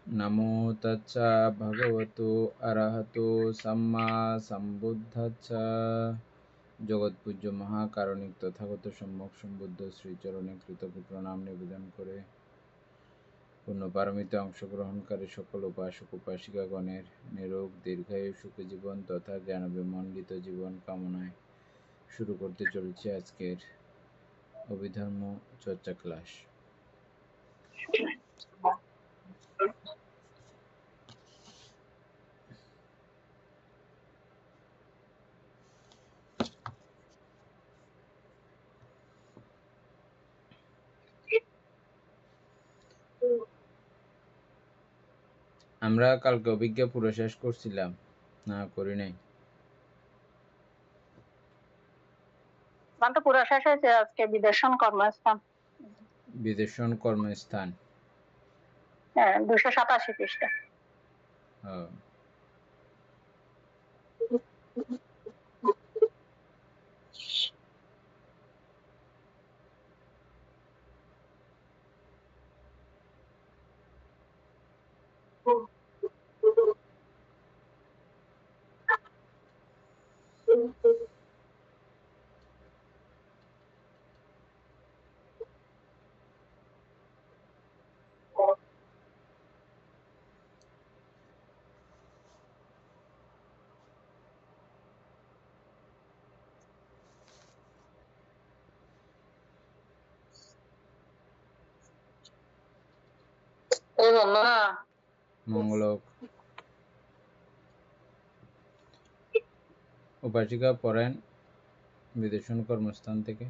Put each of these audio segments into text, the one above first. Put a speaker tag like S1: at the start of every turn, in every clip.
S1: নমো তচ্ছা ভগবতো অরহতো সাম্মা সম্বুদ্ধাচ্ছা। জগৎপূজ্য মহাকারণিক তথাগত সম্যক সম্বুদ্ধ শ্রীচরণে কৃতজ্ঞ প্রণাম নিবেদন করে পুণ্যপারমিতে অংশগ্রহণকারী সকল উপাসক উপাসিকাগণের নিরোগ দীর্ঘায়ু সুখী জীবন তথা জ্ঞান বিমণ্ডিত জীবন কামনায় শুরু করতে চলেছি আজকের অভিধর্ম চর্চা ক্লাস। আমরা কালকে অভিজ্ঞা পুরো শেষ করছিলাম না করি নাই?
S2: তো পুরো শেষ হয়েছে। আজকে বিদর্শন কর্মস্থান,
S1: বিদেশন কর্মস্থান।
S2: হ্যাঁ, 287 পৃষ্ঠা।
S1: মঙ্গলক উপাসিকা পড়েন বিদেশন কর্মস্থান থেকে।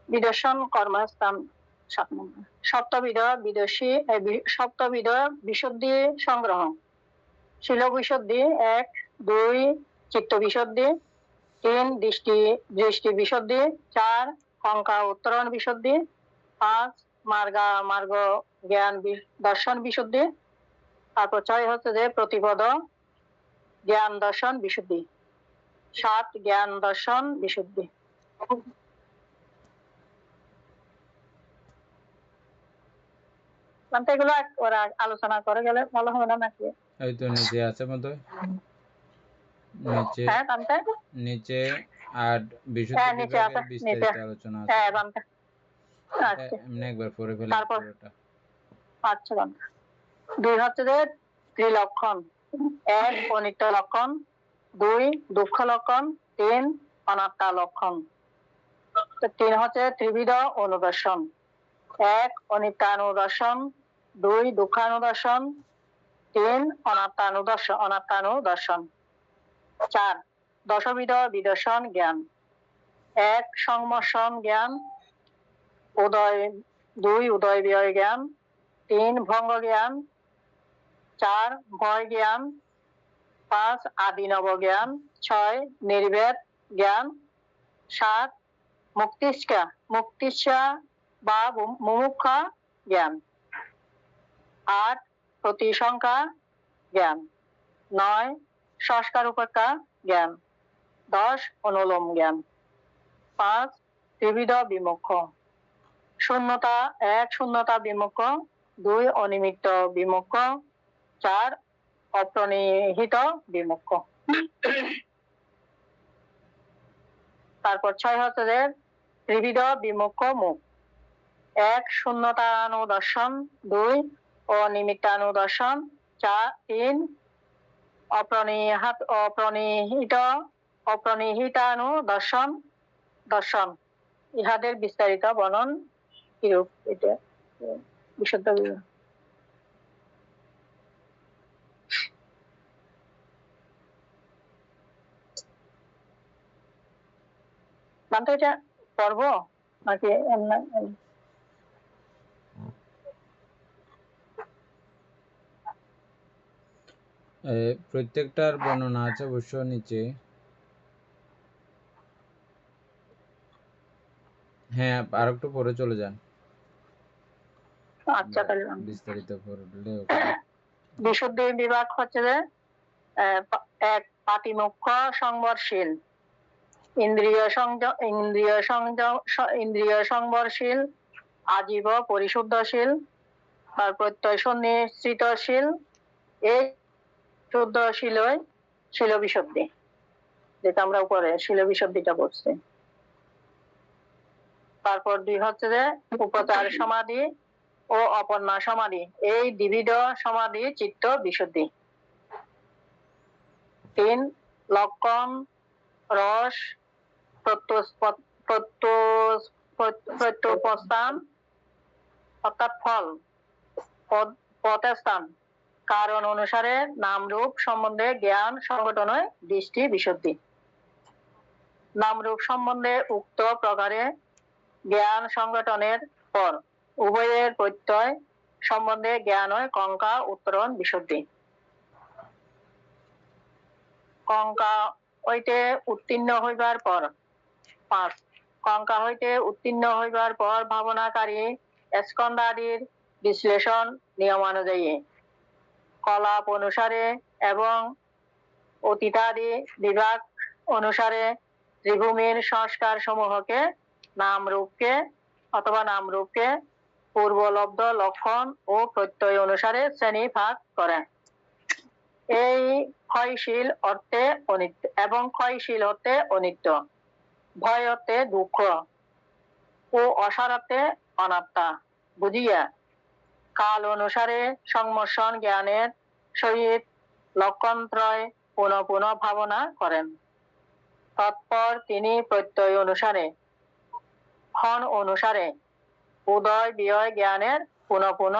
S2: বিদর্শন কর্মস্থান 7 নম্বর। সপ্তবিধ বিদর্শী সপ্তবিধ বিশুদ্ধি সংগ্রহ। শিল বিশুদ্ধি 1, 2 চিত্ত বিশুদ্ধি, 3 দৃষ্টি বিশুদ্ধি, 4 সংখ্যা উত্তরণ বিশুদ্ধি, 5 মার্গ জ্ঞান দর্শন বিশুদ্ধি, তারপর 6 হচ্ছে যে প্রতিপদ জ্ঞান দর্শন বিশুদ্ধি, 7 জ্ঞান দর্শন বিশুদ্ধি। এগুলো ওরা আলোচনা করে গেলে ভালো হবে না নাকি?
S1: এই তো নিচে আছে মতো নিচে আর বিশুদ্ধি বিভাগের বিস্তারিত আলোচনা আছে। এমনি একবার পড়ে ফেলে পুরোটা।
S2: আচ্ছা, 2 হচ্ছে যে ত্রিলক্ষণ। 1 অনিত্য লক্ষণ, 2 দুঃখ লক্ষণ, 3 অনাত্মা লক্ষণ। 3 হচ্ছে ত্রিবিধ অনুদর্শন। 1 অনিত্যানুদর্শন, 2 দুঃখানুদর্শন, 3 অনাত্মানুদর্শন। 4 দশবিধ বিদর্শন জ্ঞান। 1 সংমর্ষণ জ্ঞান, 2 উদয় বিজয় জ্ঞান, 3 ভঙ্গ জ্ঞান, 4 ভয় জ্ঞান, 5 আদিনব জ্ঞান, 6 নির্ভেদ জ্ঞান, 7 মুক্তিচ্ছা বা মুমুক্ষা জ্ঞান, 8 প্রতিসংখ্যা জ্ঞান, 9 সংস্কার উপেক্ষা জ্ঞান, 10 অনুলোম জ্ঞান, 5 ত্রিবিধ বিমুখ। শূন্যতা 1 শূন্যতা বিমুখ, 2 অনিমিত্ত বিমুখ, 4 অপ্রনিহিত বিমুখ। তারপর 6 হচ্ছে যে ত্রিবিধ বিমুখ মুখ। 1 শূন্যতানুদর্শন, 2 অনিমিত্তানুদর্শন, 3 অপ্রনিহিতানুদর্শন দর্শন। ইহাদের বিস্তারিত বর্ণন কিরূপ, এটা বিশুদ্ধ বিভাগ। এটা পড়বো নাকি
S1: প্রত্যেকটার বর্ণনা আছে অবশ্য নিচে। হ্যাঁ, আর একটু পরে চলে যান।
S2: আচ্ছা, তাহলে
S1: বিস্তারিত পড়লে
S2: বিশুদ্ধি বিভাগ হচ্ছে যে 1 পাতিমুখ্য সংবরশীল, ইন্দ্রিয় সংবরশীল, আজীব পরিশুদ্ধশীল, আর প্রত্যয় সুনিশ্চিতশীল, এই শুদ্ধশীলই শীল বিশুদ্ধি, যেটা আমরা উপরে শীল বিশুদ্ধিটা বলছি। তারপর 2 হচ্ছে যে উপচার সমাধি ও অপর্ণা সমাধি, এই দ্বিবিধ সমাধি চিত্ত বিশুদ্ধি। 3 লক্ষণ, রস, প্রত্যুপস্থান অর্থাৎ ফল, পথস্থান, কারণ অনুসারে নাম রূপ সম্বন্ধে জ্ঞান সংগঠনে দৃষ্টি বিশুদ্ধি। নাম রূপ সম্বন্ধে উক্ত প্রকারে জ্ঞান সংগঠনের পর উভয়ের প্রত্যয় সম্বন্ধে জ্ঞান হয় কঙ্কা উত্তরণ বিশুদ্ধি। কঙ্কা হইতে উত্তীর্ণ হইবার পর 5 কঙ্কা হইতে উত্তীর্ণ হইবার পর ভাবনাকারী স্কন্ধাদির বিশ্লেষণ নিয়মানুযায়ী কলাপ অনুসারে এবং অতীতাদি বিভাগ অনুসারে ত্রিভূমির সংস্কার সমূহকে নামরূপকে অথবা নামরূপকে পূর্বলব্ধ লক্ষণ ও প্রত্যয় অনুসারে শ্রেণী ভাগ করেন। এই ক্ষয়শীল অর্থে অনিত্য এবং ক্ষয়শীল অর্থে অনিত্য, ভয় অর্থে দুঃখ ও অসার অর্থে অনাত্মা বুঝিয়া কাল অনুসারে সংমর্ষণ জ্ঞানের সহিত লক্ষণত্রয় পুনঃ পুনঃ ভাবনা করেন। তৎপর তিনি প্রত্যয় অনুসারে ক্ষণ অনুসারে উদয় বিজয় জ্ঞানের পুনঃ পুনঃ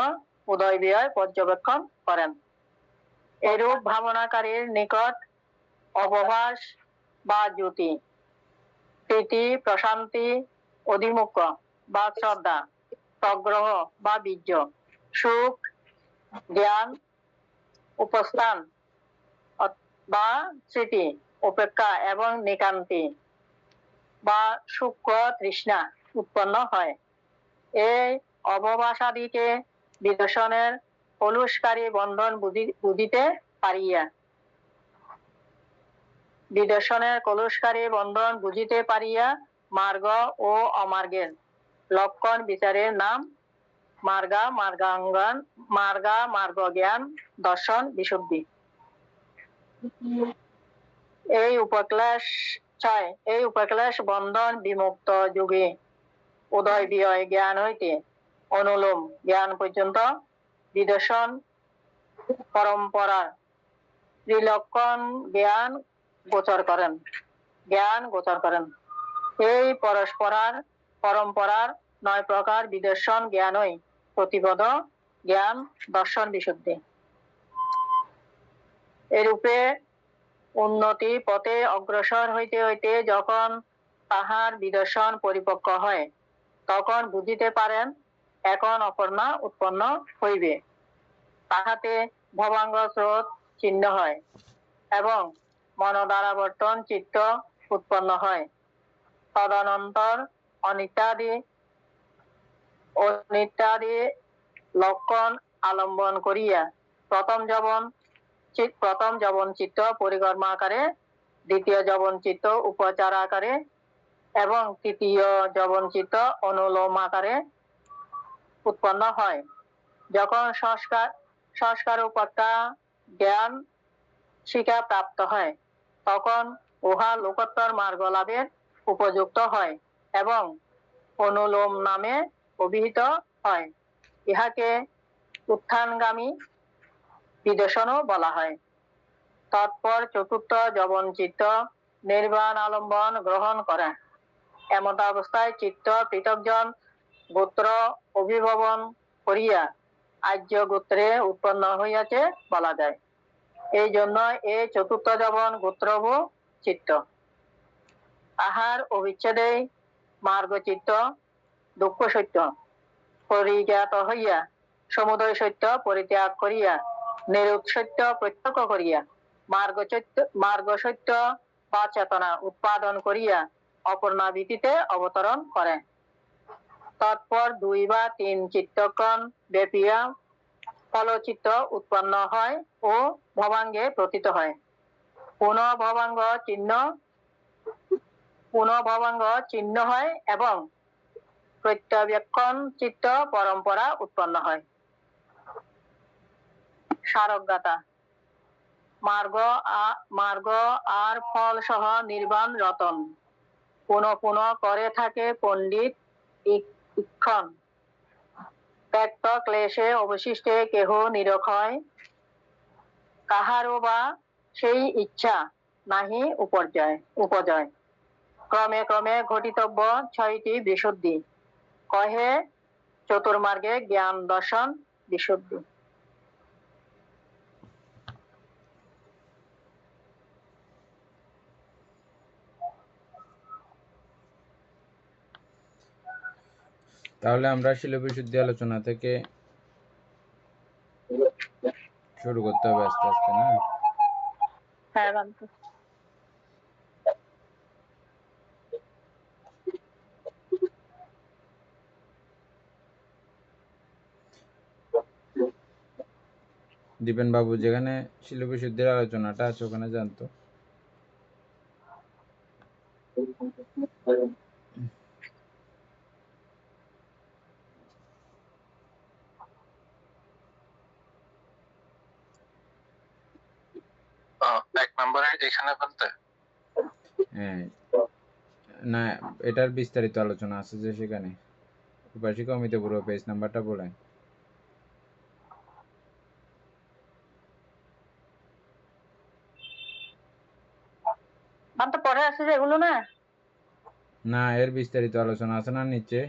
S2: উদয় বিজয় পর্যবেক্ষণ করেন। এরূপ ভাবনাকারীর নিকট অবভাস বা জ্যোতি, প্রীতি, প্রশান্তি, অধিমুখ্য বা শ্রদ্ধা, প্রগ্রহ বা বীর্য, সুখ, জ্ঞান, উপস্থান বা স্মৃতি, উপেক্ষা এবং নিকান্তি বা সূক্ষ্ম তৃষ্ণা উৎপন্ন হয়। এই অবভাষাদিকে বিদর্শনের কলুষকারী বন্ধন বুঝিতে পারিয়া মার্গ ও অমার্গের লক্ষণ বিচারের নাম মার্গ জ্ঞান দর্শন বিশুদ্ধি। এই উপক্লেশ বন্ধন বিমুক্ত যোগে উদয় বিজয় জ্ঞান হইতে অনুলোম জ্ঞান পর্যন্ত বিদর্শন পরম্পরা ত্রিলক্ষণ জ্ঞান গোচর করেন। এই পরম্পরার 9 প্রকার বিদর্শন জ্ঞানই প্রতিপদ জ্ঞান দর্শন বিশুদ্ধি। এরূপে উন্নতি পথে অগ্রসর হইতে হইতে যখন তাহার বিদর্শন পরিপক্ক হয়, তখন বুঝিতে পারেন এখন অপর্ণা উৎপন্ন হইবে। তাহাতে ভবাঙ্গ স্রোত ছিন্ন হয় এবং মনোদ্বারাবর্তন চিত্ত উৎপন্ন হয়। তদনন্তর অনিত্যাদি লক্ষণ আলম্বন করিয়া প্রথম যবন চিত্ত পরিকর্ম আকারে, দ্বিতীয় যবন চিত্ত উপচার আকারে এবং তৃতীয় যবন চিত্ত অনুলোম আকারে উৎপন্ন হয়। যখন সংস্কার উপেক্ষা জ্ঞান শিক্ষা প্রাপ্ত হয়, তখন উহা লোকোত্তর মার্গ লাভের উপযুক্ত হয় এবং অনুলোম নামে অভিহিত হয়। ইহাকে উত্থানগামী বিদর্শনও বলা হয়। তৎপর চতুর্থ যবন চিত্ত নির্বাণ আলম্বন গ্রহণ করে। এমত অবস্থায় চিত্ত পৃথকজন গোত্র অভিভবন করিয়া আর্য গোত্রে উৎপন্ন হইয়াছে বলা যায়। এই জন্য এই চতুর্থ যবন গোত্রভূ চিত্ত। আহার অবিচ্ছেদে মার্গ চিত্ত দুঃখ সত্য পরিজ্ঞাত হইয়া সমুদয় সত্য পরিত্যাগ করিয়া নিরূপ সত্য প্রত্যক্ষ করিয়া মার্গ সত্য বা চেতনা উৎপাদন করিয়া অপর্ণা ভীতিতে অবতরণ করে। তৎপর 2 বা 3 চিত্তক্ষণ ব্যাপিয়া ফলচিত্ত উৎপন্ন হয় ও ভবাঙ্গে প্রতীত হয়। পুনঃ ভবাঙ্গ চিহ্ন পুনঃভবাঙ্গ চিহ্ন হয় এবং প্রত্যাবেক্ষণ চিত্ত পরম্পরা উৎপন্ন হয়। স্মারকগাথা। মার্গ আর ফল সহ নির্বাণ রতন, পুনঃ পুনঃ করে থাকে পণ্ডিত ইক্ষণ। ত্যক্ত ক্লেশে অবশিষ্টে কেহ নিরক্ষয়, কাহারও বা সেই ইচ্ছা নাহি উপজয়। ক্রমে ক্রমে ঘটিতব্য 6টি বিশুদ্ধি, কহে চতুর্মার্গে জ্ঞান দর্শন বিশুদ্ধি।
S1: তাহলে আমরা শিলবিশুদ্ধি আলোচনা থেকে শুরু করতে হবে আস্তে আস্তে, না?
S2: হ্যাঁ বান্তু।
S1: দীপেন বাবু যেখানে শিলবিশুদ্ধির আলোচনাটা আছে ওখানে জানতো।
S3: এক নম্বরে এখানে বলতে
S1: হ্যাঁ, না এটার বিস্তারিত আলোচনা আছে যে সেখানে। উপাসিক অমিত পুরো পেজ নাম্বারটা বলেন।
S2: বান্তু পরে আছে যে এগুলো না?
S1: না, এর বিস্তারিত আলোচনা আছে না নিচে?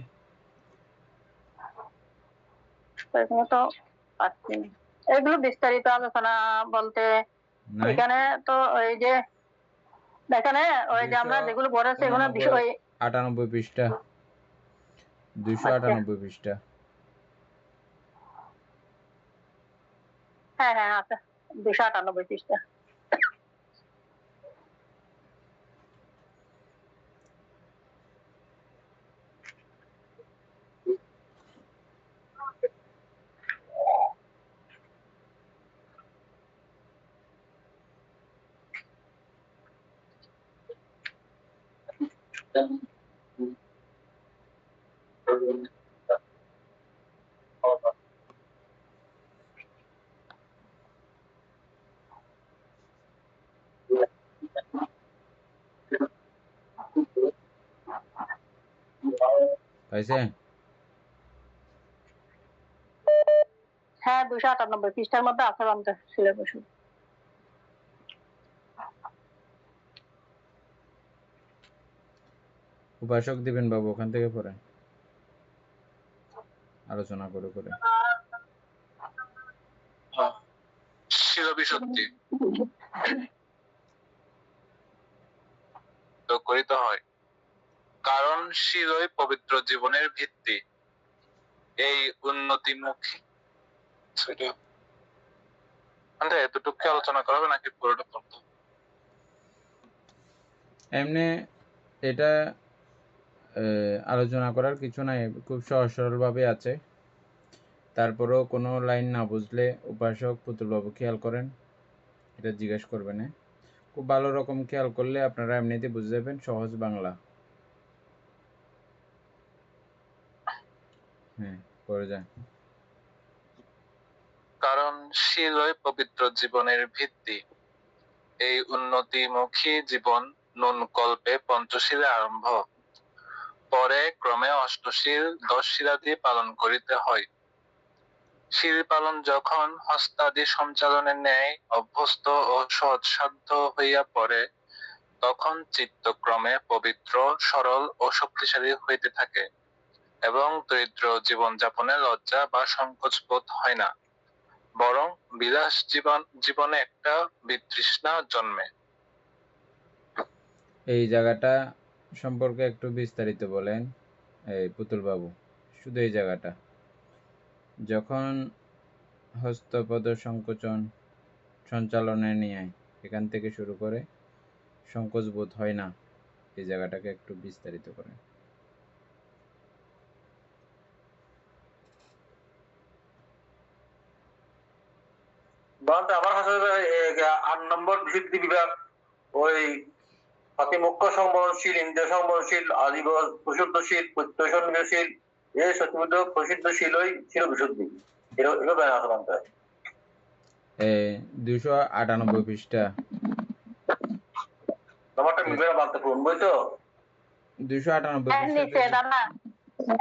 S2: এখানে তো পাচ্ছি না। এগুলো বিস্তারিত আলোচনা বলতে
S1: নাই?
S2: এখানে তো ওই যে এখানে ওই যে আমরা যেগুলো পড়েছি এগুলো বিষয়
S1: 98 পৃষ্ঠা, 298 পৃষ্ঠা।
S2: হ্যাঁ হ্যাঁ আছে, 298 পৃষ্ঠা।
S1: পাইছে?
S2: হ্যাঁ 298 পৃষ্ঠার মধ্যে আছে বান্তু সিলেবাস।
S1: উপাসক দিবেন বাবু ওখান থেকে পড়েন আলোচনা করে করে।
S3: শিলবিশুদ্ধি তো করিতে হয়, কারণ শিলই পবিত্র জীবনের ভিত্তি। এই উন্নতিমুখী এতটুকু আলোচনা করা হবে নাকি পুরোটা পড়তে হবে?
S1: এমনি এটা আলোচনা করার কিছু নাই, খুব সহজ সরলভাবে আছে। তারপরেও কোনো লাইন না বুঝলে উপাসক পুতুলবাবু খেয়াল করেন, এটা জিজ্ঞেস করবেন। খুব ভালো রকম খেয়াল করলে আপনারা এমনিতে বুঝে যাবেন, সহজ বাংলা। হ্যাঁ, করে যান।
S3: কারণ শিলই পবিত্র জীবনের ভিত্তি। এই উন্নতিমুখী জীবন নুন কল্পে পঞ্চশীলে আরম্ভ, পরে ক্রমে অষ্টশীল 10 শিলাদি পালন করিতে হয়। শীল পালন যখন হস্তাদি সঞ্চালনের ন্যায় অভ্যস্ত ও সহজসাধ্য হইয়া পড়ে, তখন চিত্তক্রমে পবিত্র, সরল ও শক্তিশালী হইতে থাকে এবং দরিদ্র জীবনযাপনে লজ্জা বা সংকোচ বোধ হয় না, বরং বিলাস জীবনে একটা বিতৃষ্ণা জন্মে।
S1: এই জায়গাটা সম্পর্কে একটু বিস্তারিত বলেন এই পুতুলবাবু। শুধু এই জায়গাটা, যখন হস্তপদ সংকোচন সঞ্চালনে নিয়ে এখান থেকে শুরু করে সংকোচ বোধ হয় না, এই জায়গাটাকে একটু বিস্তারিত করেন।
S4: আমার কাছে 8 নম্বর ভিত্তি বিভাগ ওই অতিমুখ্য সংবরণশীল, ইন্দ্রিয় সংবরণশীল, আদিবস প্রশুদ্ধশীল, প্রত্যয়শীল, এই সত্যবুদ্ধ প্রসিদ্ধশীলই ছিল বিশুদ্ধি। এভাবে আছে বানতে।
S1: 298 পৃষ্ঠা।
S4: তোমারটা মিলবে না বানতে, ফোন বই তো
S1: 298
S2: নিচে
S1: পৃষ্ঠাতে
S2: দাদা,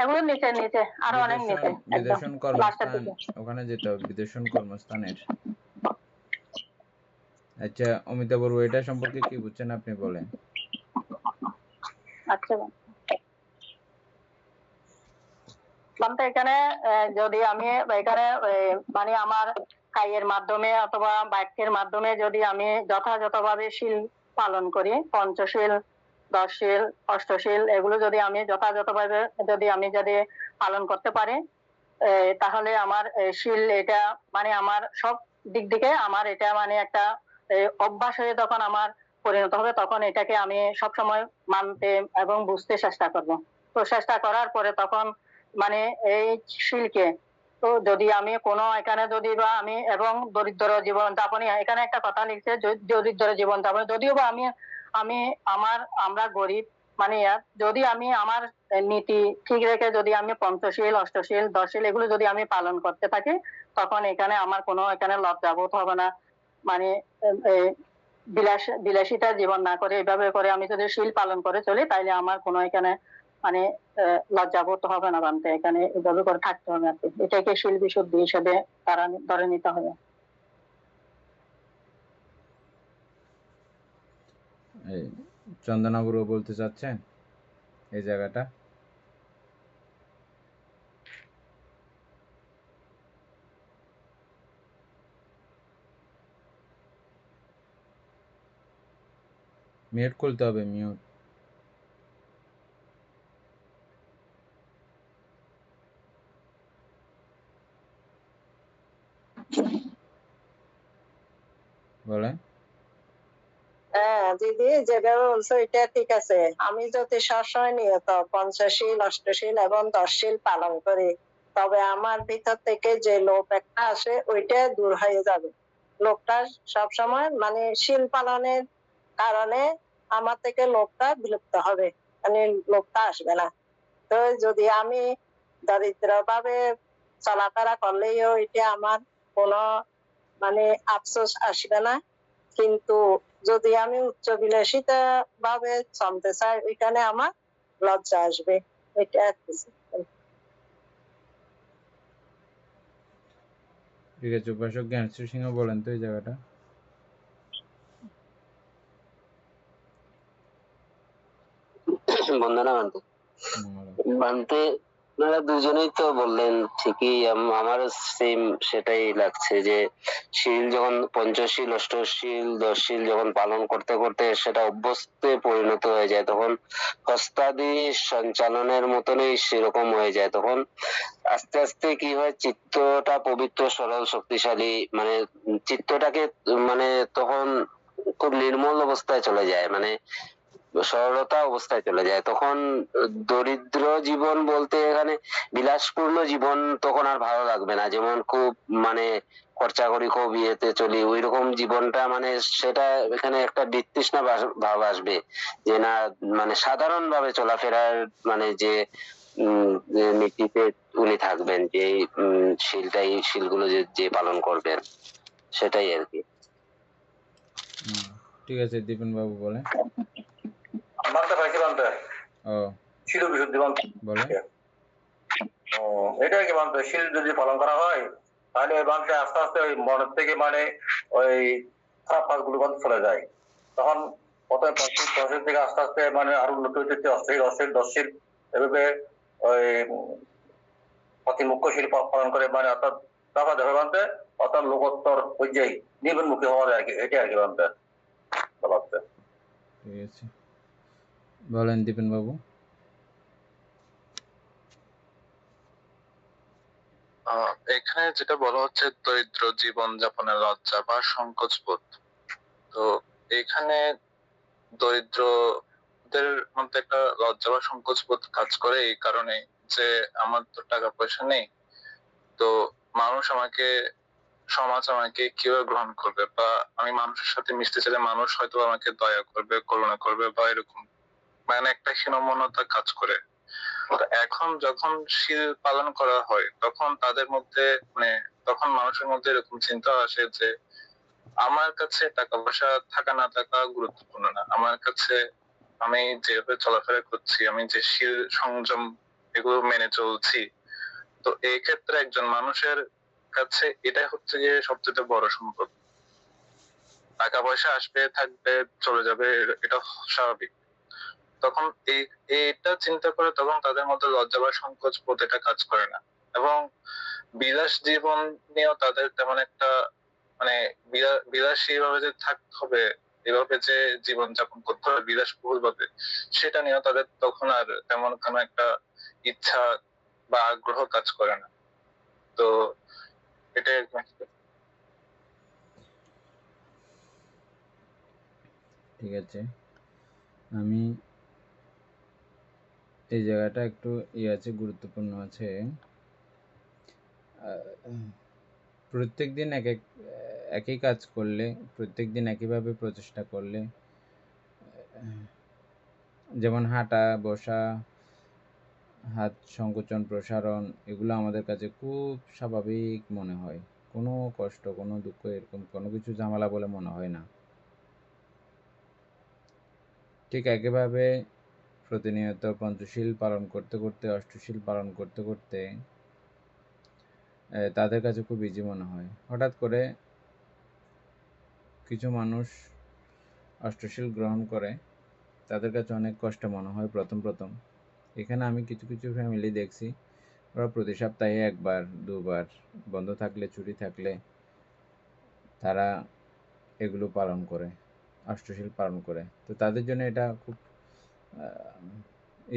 S2: এগুলো নিচে নিচে আরো অনেক নিচে,
S1: বিদেশন
S2: একদম লাস্টের
S1: কর্মস্থান,
S2: দিকে।
S1: ওখানে যেতে হবে, বিদেশন কর্মস্থানের। আচ্ছা অমিতা বড়ুয়া, এটা সম্পর্কে কি বুঝছেন আপনি বলেন।
S2: আচ্ছা বানতে এখানে যদি আমি এখানে মানে আমার কায়ের মাধ্যমে অথবা বাক্যের মাধ্যমে যদি আমি যথাযথভাবে শীল পালন করি, পঞ্চশীল, দশশীল, অষ্টশীল, এগুলো যদি আমি যথাযথভাবে যদি পালন করতে পারি, তাহলে আমার শীল এটা মানে আমার সব দিক থেকে আমার এটা মানে একটা অভ্যাস হয়ে যখন আমার পরিণত হবে, তখন এটাকে আমি সবসময় মানতে এবং বুঝতে চেষ্টা করব। তো চেষ্টা করার পরে তখন মানে এই শীলকে, তো যদি আমি কোনো এখানে যদি বা আমি এবং দরিদ্র জীবন যাপনে, এখানে একটা কথা লিখছে দরিদ্র জীবন যাপনে, যদিও বা আমি আমরা গরিব, মানে যদি আমি আমার নীতি ঠিক রেখে যদি আমি পঞ্চশীল, অষ্টশীল, দশশীল এগুলো যদি আমি পালন করতে থাকি, তখন এখানে আমার কোনো এখানে লজ্জাবোধ হবে না। মানে বিলাসিতা জীবন না করে এভাবে করে আমি যদি শীল পালন করে চলি, তাইলে আমার কোনো এখানে মানে লজ্জাবোধ হবে না বানতে, এখানে এভাবে করে থাকতে হবে আর কি। এটাকে শীল বিশুদ্ধি হিসেবে তারা ধরে নিতে হবে।
S1: চন্দনা বড়ুয়া বলতে চাচ্ছেন এই জায়গাটা। মিউট খুলতে হবে, মিউট। বলেন।
S5: হ্যাঁ দিদি, যেভাবে বলছো এটা ঠিক আছে। আমি যদি সবসময় নিয়ত পঞ্চশীল, অষ্টশীল এবং দশশীল পালন করি, তবে আমার ভিতর থেকে যে লোভ একটা আসে ওইটা দূর হয়ে যাবে। লোভটা সবসময় মানে শীল পালনের কারণে আমার থেকে লোভটা বিলুপ্ত হবে, মানে লোভটা আসবে না। তো যদি আমি দরিদ্র ভাবে চলাফেরা করলেও এটা আমার কোনো মানে আফসোস আসবে না, কিন্তু যদি আমি উচ্চ বিলাসিতা ভাবে চলতে চাই, ওইখানে আমার লজ্জা আসবে। এটা
S1: ঠিক আছে, উপাসক জ্ঞানশ্রী সিংহ বলেন তো এই জায়গাটা।
S6: বন্দনা মানতে, আপনারা দুজনেই তো বললেন ঠিকই, আমার সেম সেটাই লাগছে যে শীল যখন পঞ্চশীল, অষ্টশীল, দশশীল যখন পালন করতে করতে সেটা অভ্যস্তে পরিণত হয়ে যায়, তখন হস্তাদি সঞ্চালনের মতনই সেরকম হয়ে যায়, তখন আস্তে আস্তে কি হয়, চিত্তটা পবিত্র, সরল, শক্তিশালী, মানে চিত্তটাকে মানে তখন খুব নির্মল অবস্থায় চলে যায়, মানে সরলতা অবস্থায় চলে যায়। তখন দরিদ্র জীবন বলতে এখানে বিলাসপূর্ণ জীবন তখন আর ভালো লাগবে না, যেমন খুব মানে খরচা করি, খুব ইয়েতে চলি, ওই রকম জীবনটা মানে সেটা এখানে একটা বিতৃষ্ণা ভাব আসবে, যে না মানে সাধারণ ভাবে চলাফেরার মানে যে যে নীতিতে উনি থাকবেন, যে শীলগুলো যে পালন করবেন, সেটাই আর কি।
S1: ঠিক আছে, দীপন বাবু বলেন।
S4: বানতে পাইছি বানতে শীল বিশুদ্ধি বানতে
S1: বলেন।
S4: এটা কি বানতে, শীল যদি পালন করা হয় তাহলে বানতে আস্তে আস্তে ওই মনের থেকে মানে ওই খারাপ কাজগুলো বানতে চলে যায়। তখন প্রথমে পঞ্চশীল থেকে আস্তে আস্তে মানে আরো উন্নত হচ্ছে অষ্টশীল, অষ্টশীল, দশশীল, এভাবে ওই অতি মুখ্য শীল পালন করে, মানে অর্থাৎ দফা দফা বানতে, অর্থাৎ লোকোত্তর পর্যায়ে নির্মুখী হওয়া যায় আর কি। এটা আর কি বানতে বলাতে।
S1: ঠিক আছে, বলেন দীপন বাবু।
S3: এখানে যেটা বলা হচ্ছে দরিদ্র জীবন যাপনের লজ্জা বা সংকোচ বোধ, তো এখানে দরিদ্রদের মধ্যে একটা লজ্জা বা সংকোচ বোধ কাজ করে এই কারণে যে আমার তো টাকা পয়সা নেই, তো মানুষ আমাকে সমাজ আমাকে কিভাবে গ্রহণ করবে, বা আমি মানুষের সাথে মিশতে চাইলে মানুষ হয়তো আমাকে দয়া করবে, করুণা করবে, বা এরকম মানে একটা হীনমন্যতা কাজ করে। তো এখন যখন শীল পালন করা হয় তখন তাদের মধ্যে মানে তখন মানুষের মধ্যে এরকম চিন্তা আসে যে আমার কাছে টাকা পয়সা থাকা না থাকা গুরুত্বপূর্ণ না, আমার কাছে আমি যেভাবে চলাফেরা করছি, আমি যে শীল সংযম এগুলো মেনে চলছি, তো এই ক্ষেত্রে একজন মানুষের কাছে এটাই হচ্ছে গিয়ে সবচেয়ে বড় সম্পদ। টাকা পয়সা আসবে, থাকবে, চলে যাবে, এটা স্বাভাবিক। তখন এটা চিন্তা করে তখন তাদের মধ্যে লজ্জা বা সংকোচ বোধ এটা কাজ করে না। এবং বিলাস জীবন নিয়েও তাদের তেমন একটা মানে বিলাসী ভাবে যে থাকতে হবে, এভাবে যে জীবন যাপন করতে হবে বিলাসবহুল ভাবে, সেটা নিয়েও তাদের তখন আর তেমন কোনো একটা ইচ্ছা বা আগ্রহ কাজ করে না। তো এটাই আর কি।
S1: ঠিক আছে, আমি এই জায়গাটা একটু আছে, গুরুত্বপূর্ণ আছে। প্রত্যেক দিন একই কাজ করলে, প্রত্যেক দিন একইভাবে প্রচেষ্টা করলে, যেমন হাঁটা, বসা, হাত সংকোচন প্রসারণ, এগুলো আমাদের কাছে খুব স্বাভাবিক মনে হয়। কোনো কষ্ট, কোনো দুঃখ, এরকম কোনো কিছু ঝামেলা বলে মনে হয় না। ঠিক একইভাবে প্রতিনিয়ত পঞ্চশীল পালন করতে করতে, অষ্টশীল পালন করতে করতে তাদের কাছে খুব ইজি মনে হয়। হঠাৎ করে কিছু মানুষ অষ্টশীল গ্রহণ করে, তাদের কাছে অনেক কষ্ট মনে হয় প্রথম প্রথম। এখানে আমি কিছু কিছু ফ্যামিলি দেখছি, ওরা প্রতি সপ্তাহে একবার দুবার, বন্ধ থাকলে, ছুটি থাকলে তারা এগুলো পালন করে, অষ্টশীল পালন করে। তো তাদের জন্য এটা খুব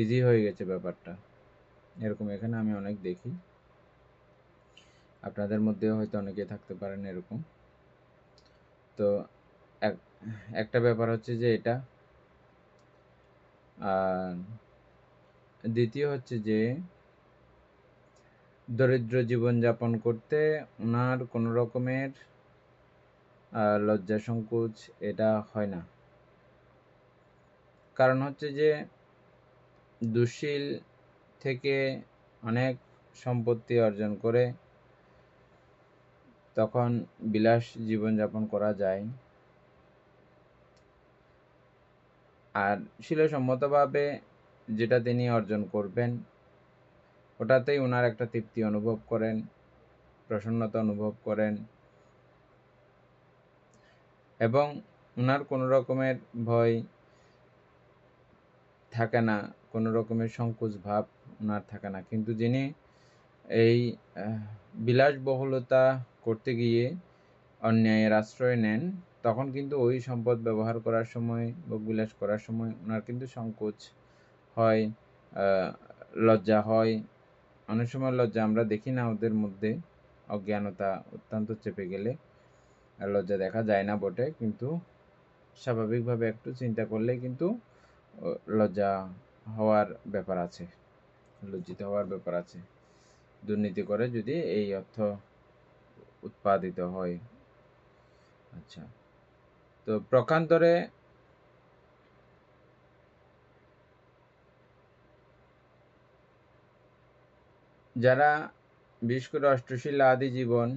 S1: ইজি হয়ে গেছে ব্যাপারটা। এরকম এখানে আমি অনেক দেখি, আপনাদের মধ্যেও হয়তো অনেকে থাকতে পারেন এরকম। তো একটা ব্যাপার হচ্ছে যে এটা, আর দ্বিতীয় হচ্ছে যে দরিদ্র জীবনযাপন করতে ওনার কোনো রকমের লজ্জা সংকোচ এটা হয় না। কারণ হচ্ছে যে দুঃশীল থেকে অনেক সম্পত্তি অর্জন করে তখন বিলাস জীবনযাপন করা যায়। আর শীলসম্মতভাবে যেটা তিনি অর্জন করবেন ওটাতেই ওনার একটা তৃপ্তি অনুভব করেন, প্রসন্নতা অনুভব করেন, এবং ওনার কোনো রকমের ভয় থাকে না, কোনো রকমের সংকোচ ভাব ওনার থাকে না। কিন্তু যিনি এই বিলাসবহুলতা করতে গিয়ে অন্যায়ের আশ্রয় নেন, তখন কিন্তু ওই সম্পদ ব্যবহার করার সময়, ভোগ বিলাস করার সময় ওনার কিন্তু সংকোচ হয়, লজ্জা হয়। অনেক সময় লজ্জা আমরা দেখি না ওদের মধ্যে, অজ্ঞানতা অত্যন্ত চেপে গেলে লজ্জা দেখা যায় না বটে, কিন্তু স্বাভাবিকভাবে একটু চিন্তা করলে কিন্তু লজ্জা হওয়ার ব্যাপার আছে, লজ্জিত হওয়ার ব্যাপার আছে। দুর্নীতি করে যদি এই অর্থ উৎপাদিত হয়। আচ্ছা, তো প্রকান্তরে যারা বিশেষ করে অষ্টশীল আদি জীবন,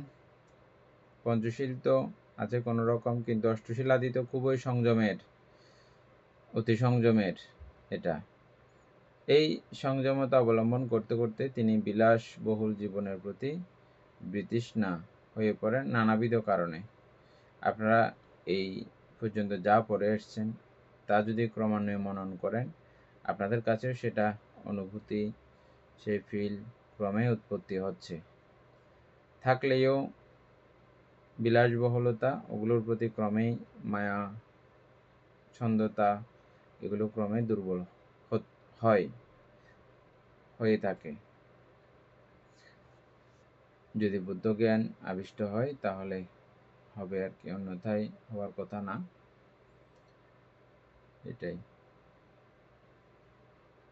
S1: পঞ্চশীল তো আছে কোনো রকম, কিন্তু অষ্টশীল আদি তো খুবই সংযমের, অতি সংযমের। এটা এই সংযমতা অবলম্বন করতে করতে তিনি বিলাসবহুল জীবনের প্রতি বিতৃষ্ণা হয়ে পড়েন নানাবিধ কারণে। আপনারা এই পর্যন্ত যা পড়ে এসছেন তা যদি ক্রমান্বয়ে মনন করেন, আপনাদের কাছেও সেটা অনুভূতি, সেই ফিল ক্রমে উৎপত্তি হচ্ছে। থাকলেও বিলাসবহুলতা ওগুলোর প্রতি ক্রমেই মায়া, ছন্দতা এগুলো ক্রমে দুর্বল হয়ে থাকে। যদি বুদ্ধ জ্ঞান আবিষ্ট হয় তাহলে হবে আর কি, অন্যথায় হওয়ার কথা না। এটাই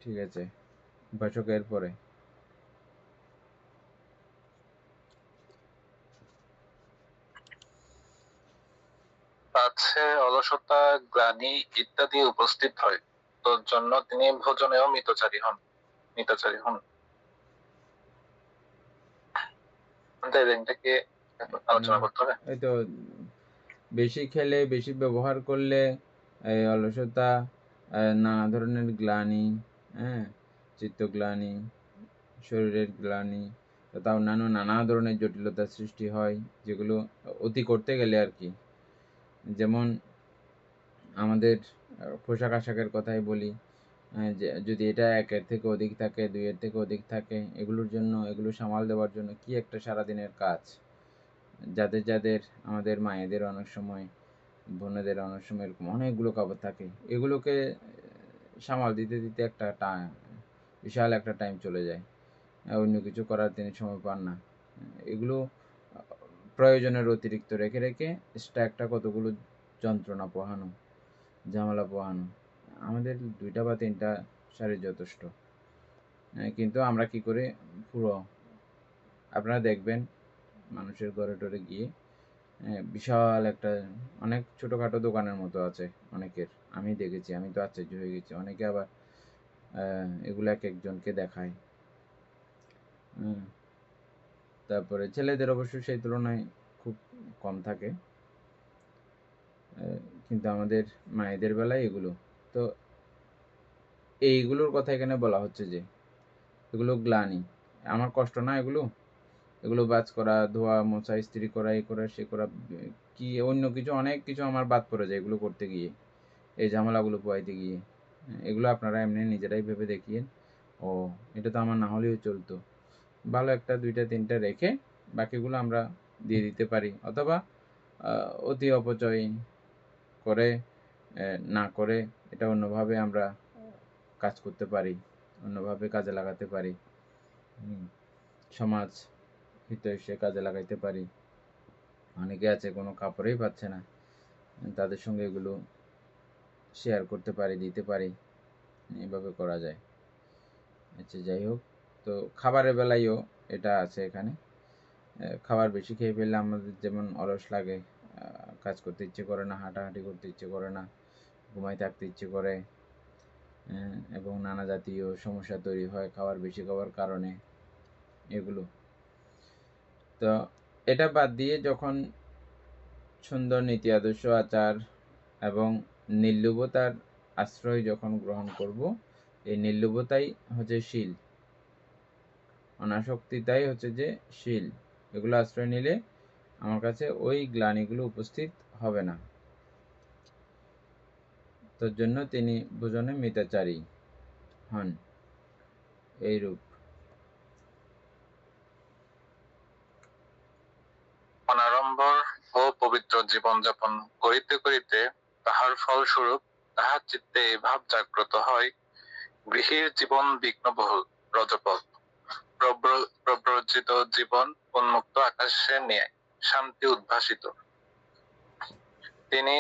S1: ঠিক আছে। উপাসকের পরে
S3: অলসতা, গ্লানি ইত্যাদি উপস্থিত হয়, তোর জন্য তিনি ভোজনেও মিতচারী হন। আমাদের দিনটাকে আলোচনা করতে হবে।
S1: এই তো বেশি খেলে, বেশি ব্যবহার করলে এই অলসতা, নানা ধরনের গ্লানি, হ্যাঁ, চিত্তগ্লানি, শরীরের গ্লানি তথা অন্যান্য নানা ধরনের জটিলতার সৃষ্টি হয়, যেগুলো অতি করতে গেলে আর কি। যেমন আমাদের পোশাক আশাকের কথাই বলি, যে যদি এটা 1-এর থেকে অধিক থাকে, 2-এর থেকে অধিক থাকে, এগুলোর জন্য, এগুলো সামাল দেওয়ার জন্য কি একটা সারাদিনের কাজ। যাদের আমাদের মায়েদের অনেক সময়, বোনেদের অনেক সময় এরকম অনেকগুলো কাপড় থাকে, এগুলোকে সামাল দিতে দিতে একটা বিশাল একটা টাইম চলে যায়, অন্য কিছু করার তিনি সময় পান না। এগুলো প্রয়োজনের অতিরিক্ত রেখে রেখে একটা কতগুলো যন্ত্রণা পোহানো, ঝামেলা পোহানো। আমাদের 2টা বা 3টা শাড়ি যথেষ্ট, কিন্তু আমরা কি করে পুরো, আপনারা দেখবেন মানুষের ঘরে টরে গিয়ে বিশাল একটা, অনেক ছোটোখাটো দোকানের মতো আছে অনেকের, আমি দেখেছি, আমি তো আশ্চর্য হয়ে গেছি। অনেকে আবার এগুলো এক একজনকে দেখায়। তারপরে ছেলেদের অবশ্য সেই তুলনায় খুব কম থাকে, কিন্তু আমাদের মায়েদের বেলায় এগুলো তো, এইগুলোর কথা এখানে বলা হচ্ছে যে এগুলো গ্লানি। আমার কষ্ট না এগুলো বাজ করা, ধোয়া মোছা, ইস্ত্রি করা, এই করা সে করা, কি অন্য কিছু, অনেক কিছু আমার বাদ পড়ে যায় এগুলো করতে গিয়ে, এই ঝামেলাগুলো পোয়াইতে গিয়ে। এগুলো আপনারা এমনি নিজেরাই ভেবে দেখিয়েন, ও এটা তো আমার না হলেও চলতো। ভালো একটা 2টা 3টা রেখে বাকিগুলো আমরা দিয়ে দিতে পারি, অথবা অতি অপচয় করে না করে এটা অন্যভাবে আমরা কাজ করতে পারি, অন্যভাবে কাজে লাগাতে পারি, সমাজ হিতৈষী কাজে লাগাইতে পারি। অনেকে আছে কোনো কাপড়ই পাচ্ছে না, তাদের সঙ্গে এগুলো শেয়ার করতে পারি, দিতে পারি, এইভাবে করা যায়। আচ্ছা, যাই হোক, তো খাবারের বেলায়ও এটা আছে এখানে। খাবার বেশি খেয়ে ফেললে আমাদের যেমন অলস লাগে, কাজ করতে ইচ্ছে করে না, হাঁটাহাঁটি করতে ইচ্ছে করে না, ঘুমাই থাকতে ইচ্ছে করে, এবং নানা জাতীয় সমস্যা তৈরি হয় খাবার বেশি খাওয়ার কারণে। এগুলো তো এটা বাদ দিয়ে যখন সুন্দর নীতি আদর্শ, আচার এবং নির্লুভতার আশ্রয় যখন গ্রহণ করব, এই নির্লুভতাই হচ্ছে শীল, অনাসক্তিতাই হচ্ছে যে শীল। এগুলো আশ্রয় নিলে আমার কাছে ওই গ্লানিগুলো উপস্থিত হবে না। তোর জন্য তিনি ভোজনে মিতাচারী হন, এইরূপ।
S3: অনাড়ম্বর ও পবিত্র জীবনযাপন করিতে করিতে তাহার ফলস্বরূপ তাহার চিত্তে এই ভাব জাগ্রত হয়, গৃহীর জীবন বিঘ্নবহুল, রজপথ, প্রব্রজিত জীবন উন্মুক্ত আকাশের ন্যায়, শান্তি উদ্ভাসিত। তিনি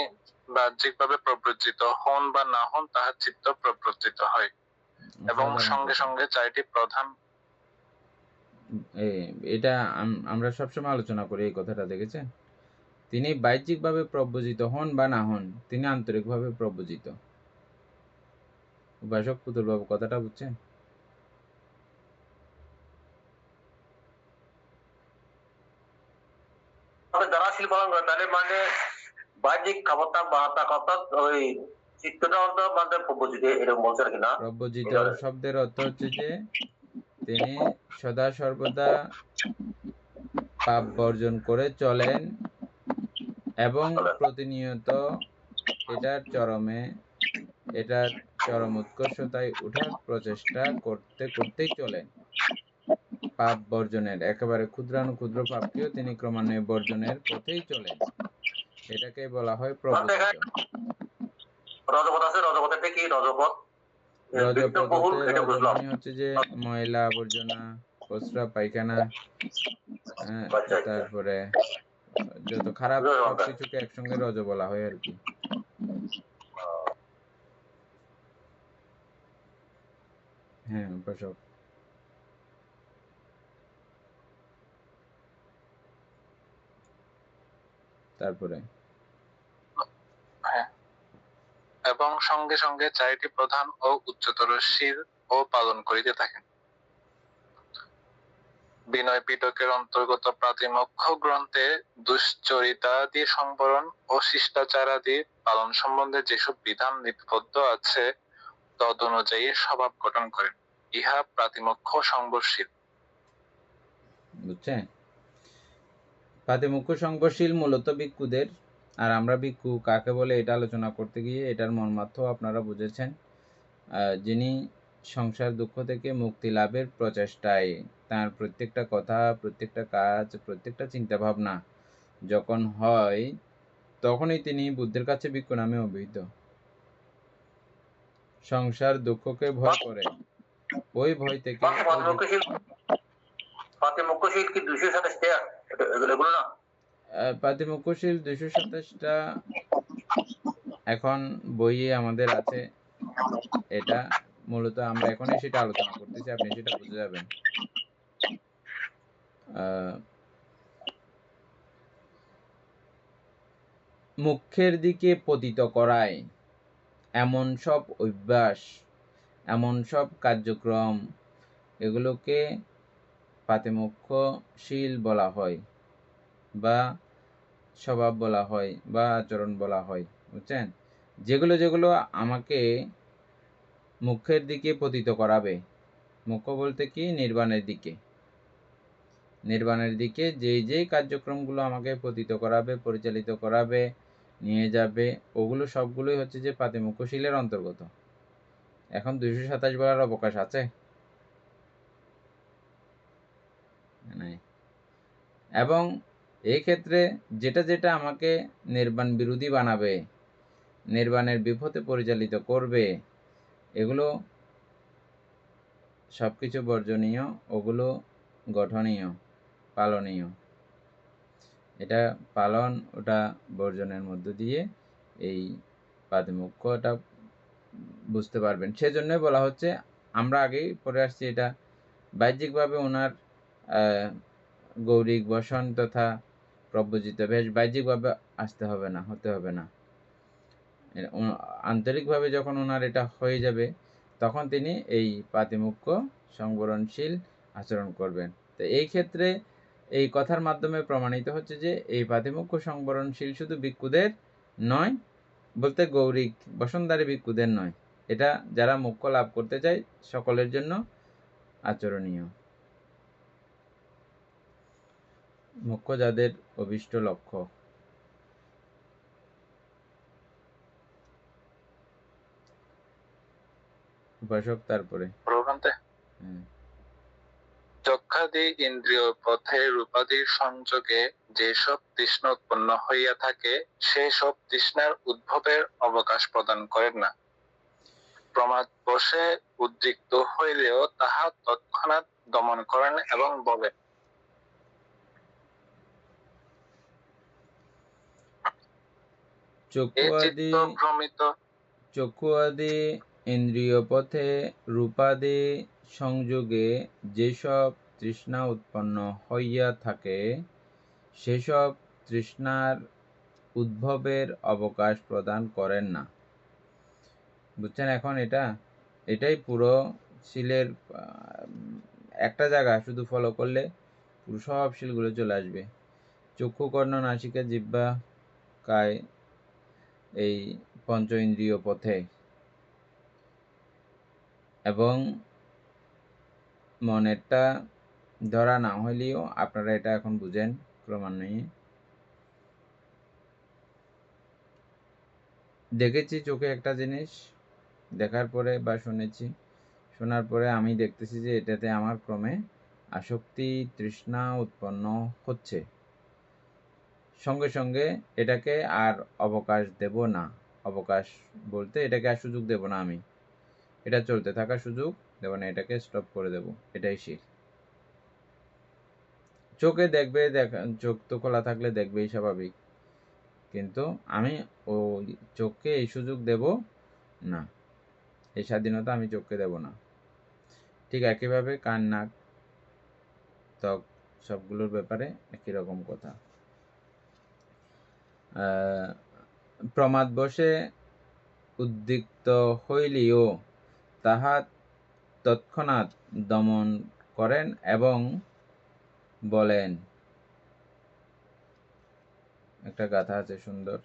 S3: বাহ্যিকভাবে প্রব্রজিত হন বা না হন, তাহার চিত্ত প্রব্রজিত হয়, এবং সঙ্গে সঙ্গে 4টি প্রধান,
S1: এটা আমরা সবসময় আলোচনা করি এই কথাটা, দেখেছেন? তিনি বাহ্যিকভাবে প্রব্রজিত হন বা না হন, তিনি আন্তরিকভাবে প্রব্রজিত। উপাসক পুতুল বাবু কথাটা বুঝছেন?
S4: যারা শিল পালন করে তাহলে মানে বাহ্যিক খাবারটা বা অর্থাৎ ওই চিত্তটা অন্তত মানে প্রবোজিত, এরকম বলছে আর কি না?
S1: প্রব্রজিত শব্দের অর্থ হচ্ছে যে তিনি সদা সর্বদা পাপ বর্জন করে চলেন এবং প্রতিনিয়ত এটার চরম উৎকর্ষতায় ওঠার প্রচেষ্টা করতেই চলেন। পাপ বর্জনের, একেবারে ক্ষুদ্রাণুক্ষুদ্র পাপকেও তিনি ক্রমান্বয়ে বর্জনের পথেই চলেন, এটাকে বলা হয় প্রব্রজিত।
S4: রজপথ আছে, রজপথের কি রজপথ?
S1: রজপথ হচ্ছে যে ময়লা আবর্জনা, প্রস্রাব পায়খানা, তারপরে যত খারাপ সবকিছুকে একসঙ্গে রজ বলা হয় আর কি। হ্যাঁ, উপাসক। তারপরে
S3: হ্যাঁ, এবং সঙ্গে সঙ্গে 4টি প্রধান ও উচ্চতর শীল ও পালন করিতে থাকেন। বিনয় পিটকের অন্তর্গত প্রাতিমোক্ষ গ্রন্থে দুশ্চরিতাদি সংবরণ ও শিষ্টাচারাদি পালন সম্বন্ধে যেসব বিধান লিপিবদ্ধ আছে তদ অনুযায়ী স্বভাব গঠন করেন। ইহা প্রাতিমোক্ষ সংবরশীল।
S1: বুঝছেন? প্রাতিমোক্ষ সংবরশীল মূলত ভিক্ষুদের, আর আমরা ভিক্ষু কাকে বলে এটা আলোচনা করতে গিয়ে এটার মর্মার্থ আপনারা বুঝেছেন। যিনি সংসার দুঃখ থেকে মুক্তি লাভের প্রচেষ্টায় তার প্রত্যেকটা কথা, প্রত্যেকটা কাজ, প্রত্যেকটা চিন্তা ভাবনা যখন হয় তখনই তিনি বুদ্ধের কাছে ভিক্ষু নামে অভিহিত। সংসার দুঃখকে ভয় করে, ওই ভয় থেকে
S4: প্রাতিমোক্ষশীল কি 227টা এগুলো না?
S1: প্রাতিমোক্ষশীল 227টা এখন বইয়ে আমাদের আছে। এটা মূলত আমরা এখনই সেটা আলোচনা করতেছি, আপনি সেটা বুঝে যাবেন। মুখ্যের দিকে পতিত করায় এমন সব অভ্যাস, এমন সব কার্যক্রম, এগুলোকে প্রাতিমোক্ষশীল বলা হয় বা স্বভাব বলা হয় বা আচরণ বলা হয়। বুঝছেন? যেগুলো যেগুলো আমাকে মুখ্যের দিকে পতিত করাবে, মুখ্য বলতে কি নির্বাণের দিকে, নির্বাণের দিকে যে কার্যক্রমগুলো আমাকে পতিত করাবে, পরিচালিত করাবে, নিয়ে যাবে, ওগুলো সবগুলোই হচ্ছে যে প্রাতিমোক্ষশীলের অন্তর্গত। এখন 227 বলার অবকাশ আছে? নাই। এবং এই ক্ষেত্রে যেটা যেটা আমাকে নির্বাণ বিরোধী বানাবে, নির্বাণের বিপথে পরিচালিত করবে, এগুলো সবকিছু বর্জনীয়, ওগুলো গঠনীয়, পালনীয়। এটা পালন, ওটা বর্জনের মধ্য দিয়ে এই প্রাতিমোক্ষটা বুঝতে পারবেন। সেজন্যই বলা হচ্ছে, আমরা আগেই পড়ে আসছি, এটা বাহ্যিকভাবে ওনার গৌরিক বসন তথা প্রব্রজিত বেশ বাহ্যিকভাবে আসতে হবে না, হতে হবে না। আন্তরিকভাবে যখন ওনার এটা হয়ে যাবে তখন তিনি এই প্রাতিমোক্ষ সংবরণশীল আচরণ করবেন। তো এই ক্ষেত্রে এই কথার মাধ্যমে প্রমাণিত হচ্ছে যে এই প্রাতিমোক্ষ সংবরণশীল শুধু ভিক্ষুদের নয়, বলতে গৌরিক বসনধারী ভিক্ষুদের নয়, এটা যারা মোক্ষ লাভ করতে চায় সকলের জন্য আচরণীয়। মোক্ষ যাদের অভিষ্ট লক্ষ্য। উপাসক তারপরে
S3: চক্ষাদি ইন্দ্রিয় পথে রূপাদির সংযোগে যেসব তৃষ্ণা উৎপন্ন হইয়া থাকে, সেসব তৃষ্ণার উদ্ভবের অবকাশ প্রদান করেন না। প্রমাদ বশে উদ্রিক্ত হইলেও তাহা তৎক্ষণাৎ দমন করেন এবং বলেন,
S1: চক্ষু আদি ইন্দ্রিয় পথে রূপাদি সংযোগে যেসব তৃষ্ণা উৎপন্ন হইয়া থাকে, সেসব তৃষ্ণার উদ্ভবের অবকাশ প্রদান করেন না। বুঝছেন? এখন এটাই পুরো শিলের একটা জায়গা শুধু ফলো করলে পুরো সব শিলগুলো চলে আসবে। চক্ষু, কর্ণ, নাসিকা, জিহ্বা, কায়, এই পঞ্চ ইন্দ্রিয় পথে, এবং মনেরটা ধরা না হইলেও আপনারা এটা এখন বুঝেন ক্রমান্বয়ে। দেখেছি চোখে একটা জিনিস, দেখার পরে বা শোনার পরে আমি দেখতেছি যে এটাতে আমার ক্রমে আসক্তি, তৃষ্ণা উৎপন্ন হচ্ছে। সঙ্গে সঙ্গে এটাকে আর অবকাশ দেব না। অবকাশ বলতে এটাকে আর সুযোগ দেব না, আমি এটা চলতে থাকার সুযোগ দেব না, এটাকে স্টপ করে দেব। এটাই শীল। চোখে দেখবে, চোখ তো খোলা থাকলে দেখবেই স্বাভাবিক, কিন্তু আমি ওই চোখকে এই সুযোগ দেব না, এই স্বাধীনতা আমি চোখকে দেব না। ঠিক একইভাবে কান, নাক, ত্বক সবগুলোর ব্যাপারে একই রকম কথা। প্রমাদ বশে উদ্রিক্ত হইলেও তাহা তৎক্ষণাৎ দমন করেন এবং বলেন, একটা গাথা আছে সুন্দর,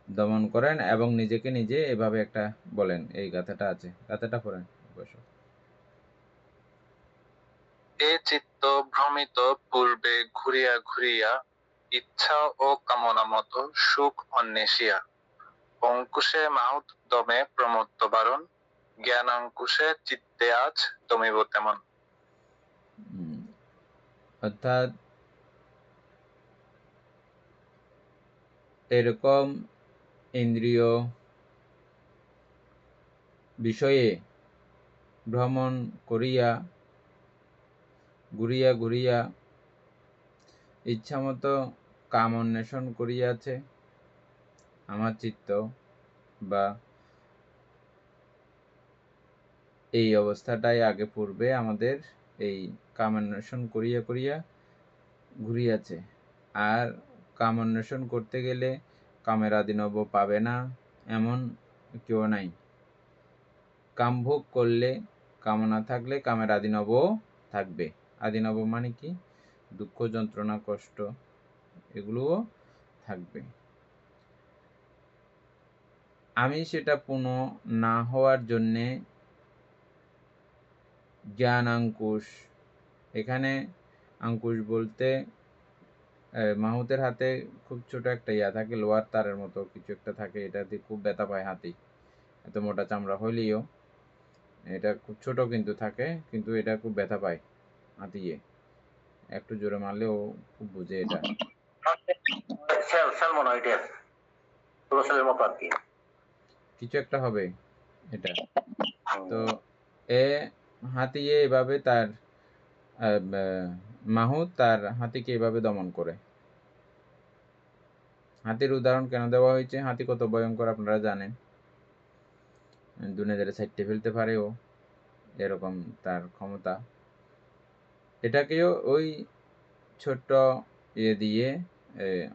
S1: দমন করেন এবং নিজেকে নিজে এভাবে একটা বলেন। এই গাথাটা আছে, গাথাটা পড়েন বসো।
S3: এ চিত্ত ভ্রমিত পূর্বে ঘুরিয়া ঘুরিয়া ইচ্ছা ও কামনা মতো সুখ অন্বেষিয়া অঙ্কুশে মাহুত দমে প্রমত্ত বারণ জ্ঞানাঙ্কুশে চিত্তে আজ দমিব তেমন।
S1: অর্থাৎ এরকম ইন্দ্রিয় বিষয়ে ভ্রমণ করিয়া ঘুরিয়া ঘুরিয়া ইচ্ছামতো কাম অন্বেষণ করিয়াছে আমার চিত্ত, বা এই অবস্থাটাই আগে পূর্বে আমাদের এই কাম অন্বেষণ করিয়া করিয়া ঘুরিয়াছে। আর কাম অন্বেষণ করতে গেলে কামের আদিনব পাবে না এমন কেউ নাই। কাম ভোগ করলে, কামনা থাকলে কামের আদিনব থাকবে। আদিনব মানে কি? দুঃখ, যন্ত্রণা, কষ্ট, এগুলোও থাকবে। আমি সেটা পূর্ণ না হওয়ার জন্যে জ্ঞান আঙ্কুশ, এখানে আঙ্কুশ বলতে মাহুতের হাতে খুব ছোট একটা ইয়া থাকে, লোহার তারের মতো কিছু একটা থাকে, এটাতে খুব ব্যথা পায় হাতি। এত মোটা চামড়া হইলেও এটা খুব ছোট কিন্তু থাকে, কিন্তু এটা খুব ব্যথা পায় হাতিয়ে, একটু জোরে মারলেও খুব বুঝে এটা। কিছু একটা হবে এটা। তো এ হাতিয়ে এভাবে তার মাহুত তার হাতিকে এভাবে দমন করে। হাতির উদাহরণ কেন দেওয়া হয়েছে? হাতি কত ভয়ঙ্কর আপনারা জানেন, দুনিয়াদের সাইডে ফেলতে পারেও, এরকম তার ক্ষমতা। এটাকেও ওই ছোট্ট ইয়ে দিয়ে,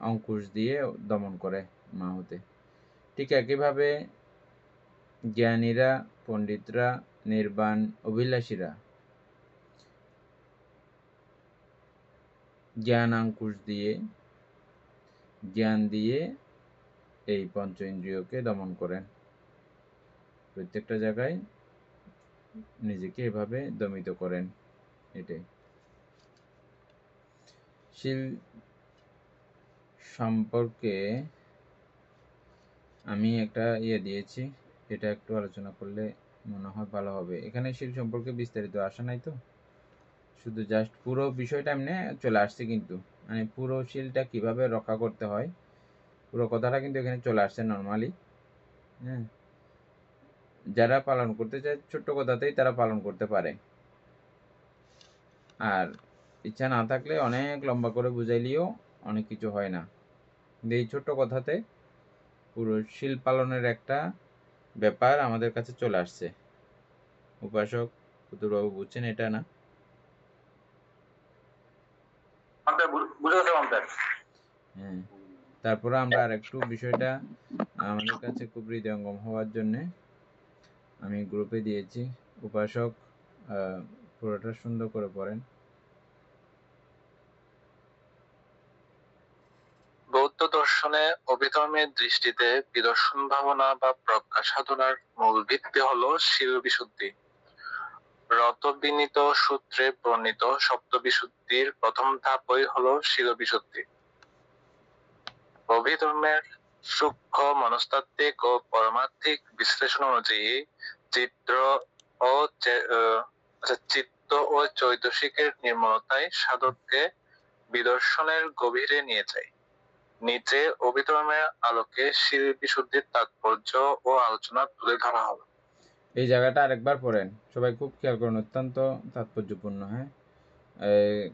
S1: অঙ্কুশ দিয়ে দমন করে মাহুতে। ঠিক একইভাবে জ্ঞানীরা, পণ্ডিতরা, নির্বাণ অভিলাষীরা জ্ঞান আঙ্কুশ দিয়ে, জ্ঞান দিয়ে এই পঞ্চ ইন্দ্রিয়কে দমন করেন। প্রত্যেকটা জায়গায় নিজেকে এভাবে দমিত করেন। এটাই শীল সম্পর্কে আমি একটা ইয়ে দিয়েছি, এটা একটু আলোচনা করলে মনে হয় ভালো হবে। এখানে শীল সম্পর্কে বিস্তারিত আসা নাই, তো শুধু জাস্ট পুরো বিষয়টা এমনি চলে আসছে, কিন্তু মানে পুরো শীলটা কিভাবে রক্ষা করতে হয় পুরো কথাটা কিন্তু এখানে চলে আসছে নর্মালি। হ্যাঁ, যারা পালন করতে চায় ছোট্ট কথাতেই তারা পালন করতে পারে, আর ইচ্ছা না থাকলে অনেক লম্বা করে বুঝাইলেও অনেক কিছু হয় না। কিন্তু এই ছোট্ট কথাতে পুরো শীল পালনের একটা ব্যাপার আমাদের কাছে চলে আসছে। উপাসক পুতুরবাবু বুঝছেন এটা না? হ্যাঁ, তারপরে আমরা আর একটু বিষয়টা আমাদের কাছে খুব হৃদয়ঙ্গম হওয়ার জন্যে আমি গ্রুপে দিয়েছি। উপাসক পুরোটা সুন্দর করে পড়েন।
S3: বৌদ্ধ দর্শনে অভিধর্মের দৃষ্টিতে বিদর্শন ভাবনা বা প্রজ্ঞা সাধনার মূল ভিত্তি হলো শীল বিশুদ্ধি। রতবিনীত সূত্রে বর্ণিত সপ্ত বিশুদ্ধির প্রথম ধাপই হলো শীল বিশুদ্ধি। অভিধর্মের সূক্ষ্ম মনস্তাত্ত্বিক ও পারমার্থিক বিশ্লেষণ অনুযায়ী চিত্ত ও চৈতসিকের নির্মলতায় সাধককে বিদর্শনের গভীরে নিয়ে যায়। নিচে অভিধর্মের আলোকে শীল বিশুদ্ধির তাৎপর্য ও আলোচনা তুলে ধরা হবে।
S1: এই জায়গাটা আরেকবার পড়েন, সবাই খুব খেয়াল করুন, অত্যন্ত তাৎপর্যপূর্ণ। হ্যাঁ,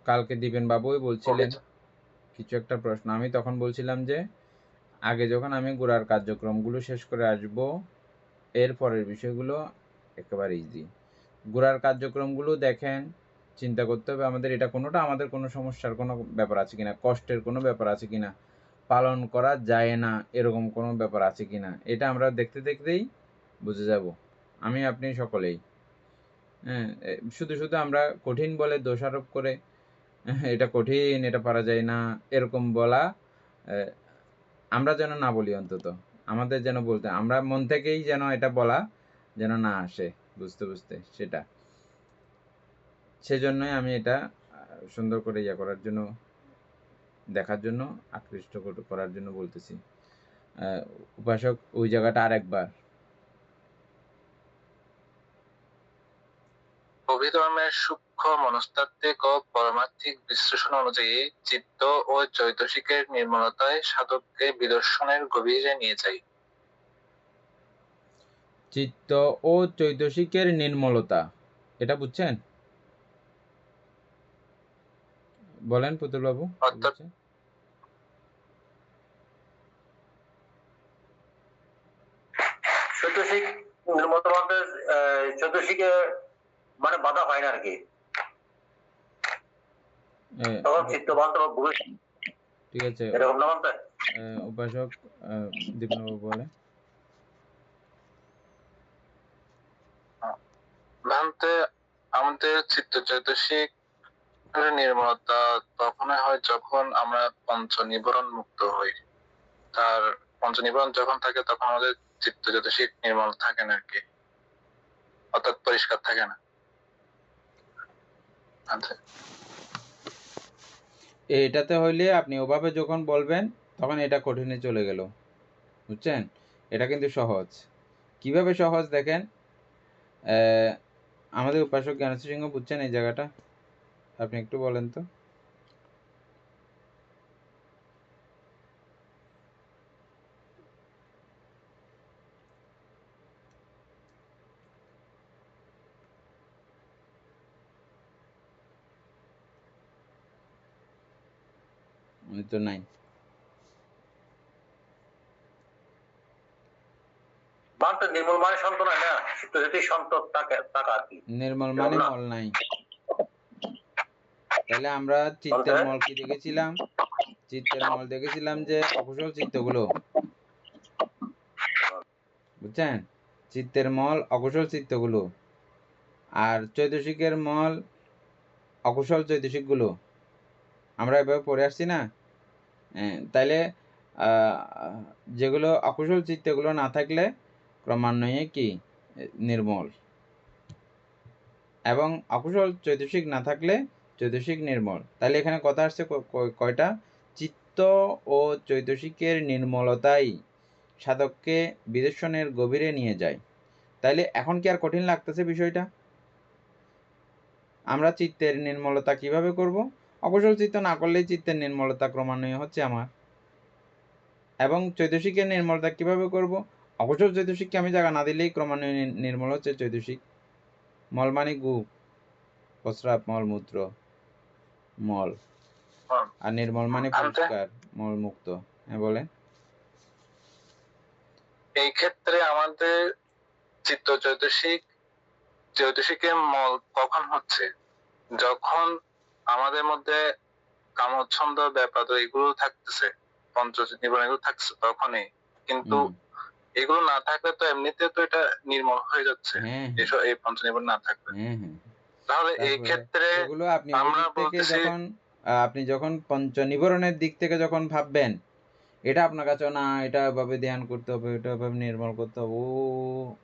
S1: কালকে দীপেন বাবুই বলছিলেন কিছু একটা প্রশ্ন, আমি তখন বলছিলাম যে আগে যখন আমি গোড়ার কার্যক্রমগুলো শেষ করে আসব, এর পরের বিষয়গুলো একেবারে ইজি। গোড়ার কার্যক্রমগুলো দেখেন, চিন্তা করতে হবে আমাদের এটা কোনোটা আমাদের কোনো সমস্যার কোনো ব্যাপার আছে কিনা, কষ্টের কোনো ব্যাপার আছে কিনা, পালন করা যায় না এরকম কোনো ব্যাপার আছে কিনা, এটা আমরা দেখতে দেখতেই বুঝে যাব আমি আপনি সকলেই। হ্যাঁ, শুধু শুধু আমরা কঠিন বলে দোষারোপ করে এটা কঠিন, এটা পারা যায় না, এরকম বলা আমরা যেন না বলি। অন্তত আমাদের যেন বলতে, আমরা মন থেকেই যেন এটা বলা যেন না আসে বুঝতে বুঝতে সেটা। সেজন্যই আমি এটা সুন্দর করে ইয়া করার জন্য, দেখার জন্য, আকৃষ্ট করার জন্য বলতেছি। উপাসক ওই জায়গাটা আরেকবার।
S3: অভিধর্মের সূক্ষ্ম মনস্তাত্ত্বিক ও পারমার্থিক বিশ্লেষণ অনুযায়ী চিত্ত ও চৈতসিকের নির্মলতায় সাধককে বিদর্শনের গভীরে নিয়ে যায়।
S1: চিত্ত ও চৈতসিকের নির্মলতা, এটা বুঝছেন? বলেন পুতুল বাবু।
S3: অর্থাৎ
S4: চৈতসিক নির্মত বলতে চৈতসিকে মানে বাধা হয় না আর কি, তখন চিত্তবান্ত
S1: ঠিক আছে।
S4: এরকম না বলতে
S1: উপাসক দীপনবাবু বলে।
S3: ভান্তে আমাদের চিত্ত চৈতসিক নির্মলতা তখনই হয় যখন আমরা পঞ্চ নিবরণ মুক্ত হই। তার পঞ্চ নিবরণ যখন থাকে তখন আমাদের চিত্ত চৈতসিক নির্মল থাকে না আর কি, অর্থাৎ পরিষ্কার থাকে না। আচ্ছা,
S1: এটাতে হইলে আপনি ওভাবে যখন বলবেন তখন এটা কঠিনে চলে গেল, বুঝছেন? এটা কিন্তু সহজ। কিভাবে সহজ দেখেন, আমাদের উপাসক জ্ঞানেশ্বর সিংহ বুঝছেন এই জায়গাটা? আপনি একটু বলেন তো। উনি তো নাই।
S4: বান্ত নির্মল মানে সন্ত নয় না, চিত্তজ্যোতি সন্ত টাকা আর কি।
S1: নির্মল মানে মল নাই। তাহলে আমরা চিত্তের মল কি দেখেছিলাম? চিত্তের মল দেখেছিলাম যে অকুশল চিত্তগুলো, বুঝছেন? চিত্তের মল অকুশল চিত্তগুলো, আর চৈতসিকের মল অকুশল চৈতসিকগুলো। আমরা এভাবে পড়ে আসছি না? তাইলে যেগুলো অকুশল চিত্তগুলো না থাকলে ক্রমান্বয়ে কি নির্মল, এবং অকুশল চৈতসিক না থাকলে চৈতসিক নির্মল। তাহলে এখানে কথা আসছে কয়টা? চিত্ত ও চৈতসিকের নির্মলতাই সাধককে বিদর্শনের গভীরে নিয়ে যায়। তাইলে এখন কি আর কঠিন লাগতেছে বিষয়টা? আমরা চিত্তের নির্মলতা কিভাবে করব? অকুশল চিত্ত না করলেই চিত্তের নির্মলতা ক্রমান্বয়ে হচ্ছে আমার। এবং চৈতসিকের নির্মলতা কিভাবে করব? অকুশল চৈতসিককে আমি জায়গা না দিলেই ক্রমান্বয়ে নির্মল হচ্ছে চৈতসিক। মল মানে গু, প্রস্রাব, মলমূত্র, মল, আর নির্মল মানে পরিষ্কার, মল মুক্ত। হ্যাঁ বলেন।
S3: এই ক্ষেত্রে আমাদের চিত্ত চৈতসিকের মল কখন হচ্ছে? যখন আমাদের মধ্যে কামচ্ছন্দ, ব্যাপার এগুলো থাকতেছে, পঞ্চ নিবরণ এগুলো থাকছে তখনই। কিন্তু এগুলো না থাকলে তো এমনিতে তো এটা নির্মল হয়ে যাচ্ছে, এসব এই পঞ্চ নিবরণ না থাকলে। তাহলে এই ক্ষেত্রে
S1: এগুলো আপনি আমরা বলতেছি, আপনি যখন পঞ্চ নিবরণের দিক থেকে যখন ভাববেন, এটা আপনার কাছে না, এটা এভাবে ধ্যান করতে হবে, এটা এভাবে নির্মল করতে হবে,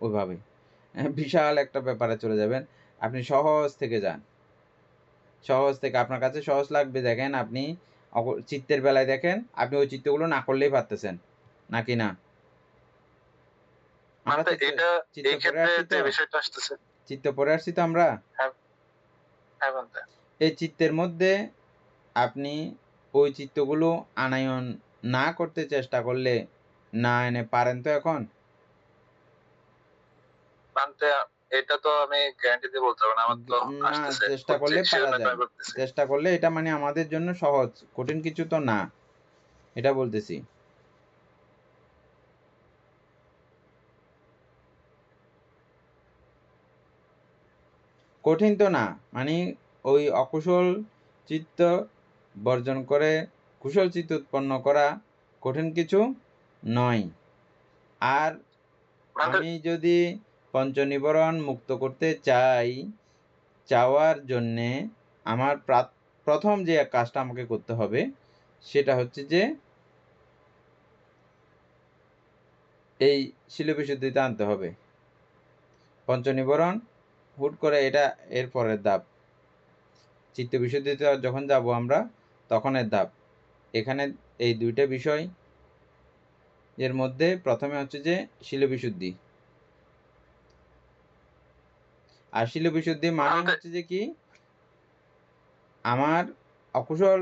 S1: ওইভাবে বিশাল একটা ব্যাপারে চলে যাবেন। আপনি সহজ থেকে যান, সহজ থেকে আপনার কাছে সহজ লাগবে। দেখেন আপনি চিত্তের বেলায় দেখেন আপনি ওই চিত্তগুলো না করলেই পারতেছেন নাকি না? চিত্ত পড়ে আসছি তো আমরা। এই চিত্তের মধ্যে আপনি ওই চিত্তগুলো আনায়ন না করতে চেষ্টা করলে না এনে পারেন তো এখন?
S3: এটা তো আমি গ্যারান্টি দিয়ে বলতে পারবো না, আমার তো আসতেছে,
S1: চেষ্টা করলে পারা যায়। চেষ্টা করলে এটা মানে আমাদের জন্য সহজ, কঠিন কিছু তো না, এটা বলতেছি। কঠিন তো না, মানে ওই অকুশল চিত্ত বর্জন করে কুশল চিত্ত উৎপন্ন করা কঠিন কিছু নয়। আর আমি যদি পঞ্চনিবরণ মুক্ত করতে চাই, চাওয়ার জন্যে আমার প্রথম যে কাজটা আমাকে করতে হবে সেটা হচ্ছে যে এই শিলবিশুদ্ধিতে আনতে হবে। পঞ্চনিবরণ হুট করে এটা এর পরের ধাপ। চিত্তবিশুদ্ধিতে যখন যাব আমরা তখন এর ধাপ। এখানে এই দুইটা বিষয় এর মধ্যে প্রথমে হচ্ছে যে শিলবিশুদ্ধি। আর শিলবিশুদ্ধি মানে হচ্ছে যে কি, আমার অকুশল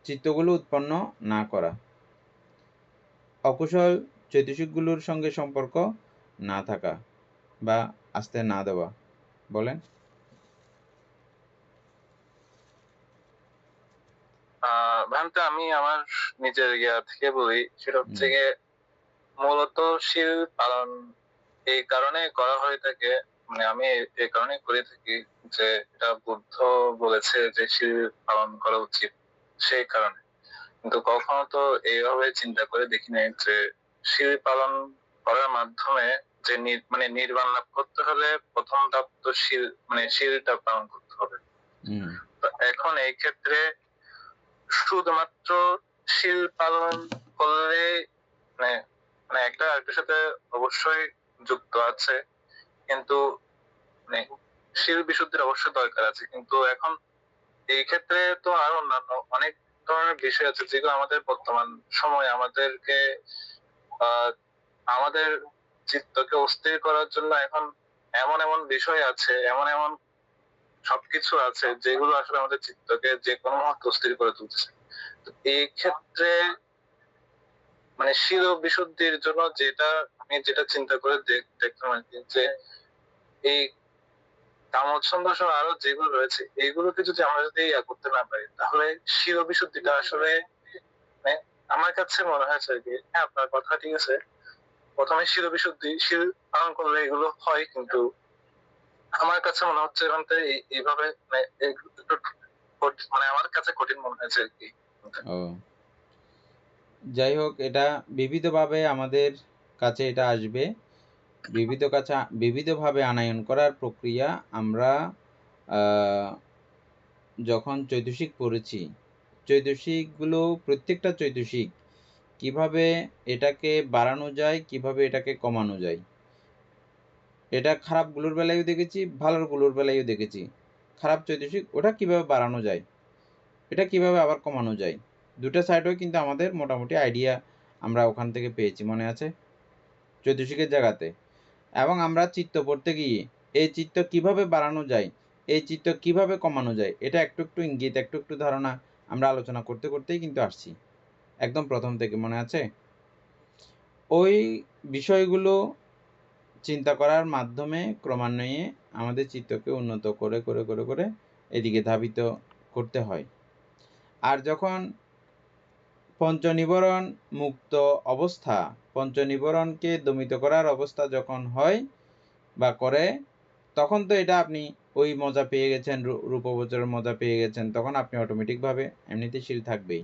S1: চিত্তগুলো উৎপন্ন না করা, অকুশল চৈতসিকগুলোর সঙ্গে সম্পর্ক না থাকা বা আসতে না দেওয়া। বলেন।
S3: ভান্তে আমি আমার নিজের ইয়া থেকে বলি, সেটা হচ্ছে গিয়ে মূলত শিল পালন এই কারণে করা হয়ে থাকে, মানে আমি এই কারণে করে থাকি যে এটা বুদ্ধ বলেছে যে শিল পালন করা উচিত, সেই কারণে। কিন্তু কখনো তো এইভাবে চিন্তা করে দেখি নাই যে শিল পালন করার মাধ্যমে যে মানে নির্বাণ লাভ করতে হলে প্রথম ধাপ তো শিলটা পালন করতে হবে। তো এখন এই ক্ষেত্রে শুধুমাত্র শিল পালন করলে মানে একটা আরেকটার সাথে অবশ্যই যুক্ত আছে, কিন্তু মানে শিল বিশুদ্ধির অবশ্যই দরকার আছে। কিন্তু এখন এই ক্ষেত্রে তো আরো অন্যান্য অনেক ধরনের বিষয় আছে যেগুলো আমাদের বর্তমান সময়ে আমাদেরকে আমাদের চিত্তকে অস্থির করার জন্য এখন এমন এমন বিষয় আছে, এমন এমন সবকিছু আছে যেগুলো আসলে আমাদের চিত্তকে যে কোনো মুহূর্তে অস্থির করে তুলতেছে। তো এই ক্ষেত্রে মানে শিল বিশুদ্ধির জন্য আমি যেটা চিন্তা করে দেখতাম আর কি, যে এই কামচ্ছন্দ সহ আরো যেগুলো রয়েছে এগুলোকে যদি আমরা যদি করতে না পারি, তাহলে শিল বিশুদ্ধিটা আসলে মানে আমার কাছে মনে হয়েছে আর কি। হ্যাঁ, আপনার কথা ঠিক আছে, প্রথমে শিল বিশুদ্ধি শিল পালন করলে এগুলো হয়, কিন্তু আমার কাছে মনে হচ্ছে এখন তো এইভাবে মানে আমার কাছে কঠিন মনে হয়েছে আর কি।
S1: যাই হোক, এটা বিবিধভাবে আমাদের কাছে এটা আসবে, বিবিধভাবে আনায়ন করার প্রক্রিয়া। আমরা যখন চৈতসিক পড়েছি, চৈতসিকগুলো প্রত্যেকটা চৈতসিক কিভাবে এটাকে বাড়ানো যায়, কিভাবে এটাকে কমানো যায়, এটা খারাপগুলোর বেলায়ও দেখেছি, ভালোগুলোর বেলায়ও দেখেছি। খারাপ চৈতসিক ওটা কিভাবে বাড়ানো যায়, এটা কিভাবে আবার কমানো যায়, দুটো সাইডেও কিন্তু আমাদের মোটামুটি আইডিয়া আমরা ওখান থেকে পেয়েছি, মনে আছে, চৈতসিকের জায়গাতে। এবং আমরা চিত্ত পড়তে গিয়ে এই চিত্ত কিভাবে বাড়ানো যায়, এই চিত্ত কিভাবে কমানো যায়, এটা একটু একটু ইঙ্গিত, একটু একটু ধারণা আমরা আলোচনা করতে করতেই কিন্তু আসছি, একদম প্রথম থেকে, মনে আছে। ওই বিষয়গুলো চিন্তা করার মাধ্যমে ক্রমান্বয়ে আমাদের চিত্তকে উন্নত করে করে করে করে এদিকে ধাবিত করতে হয়। আর যখন পঞ্চনিবরণ মুক্ত অবস্থা, পঞ্চনিবরণকে দমিত করার অবস্থা যখন হয় বা করে, তখন তো এটা আপনি ওই মজা পেয়ে গেছেন, রূপবচরের মজা পেয়ে গেছেন, তখন আপনি অটোমেটিকভাবে এমনিতে শীল থাকবেই,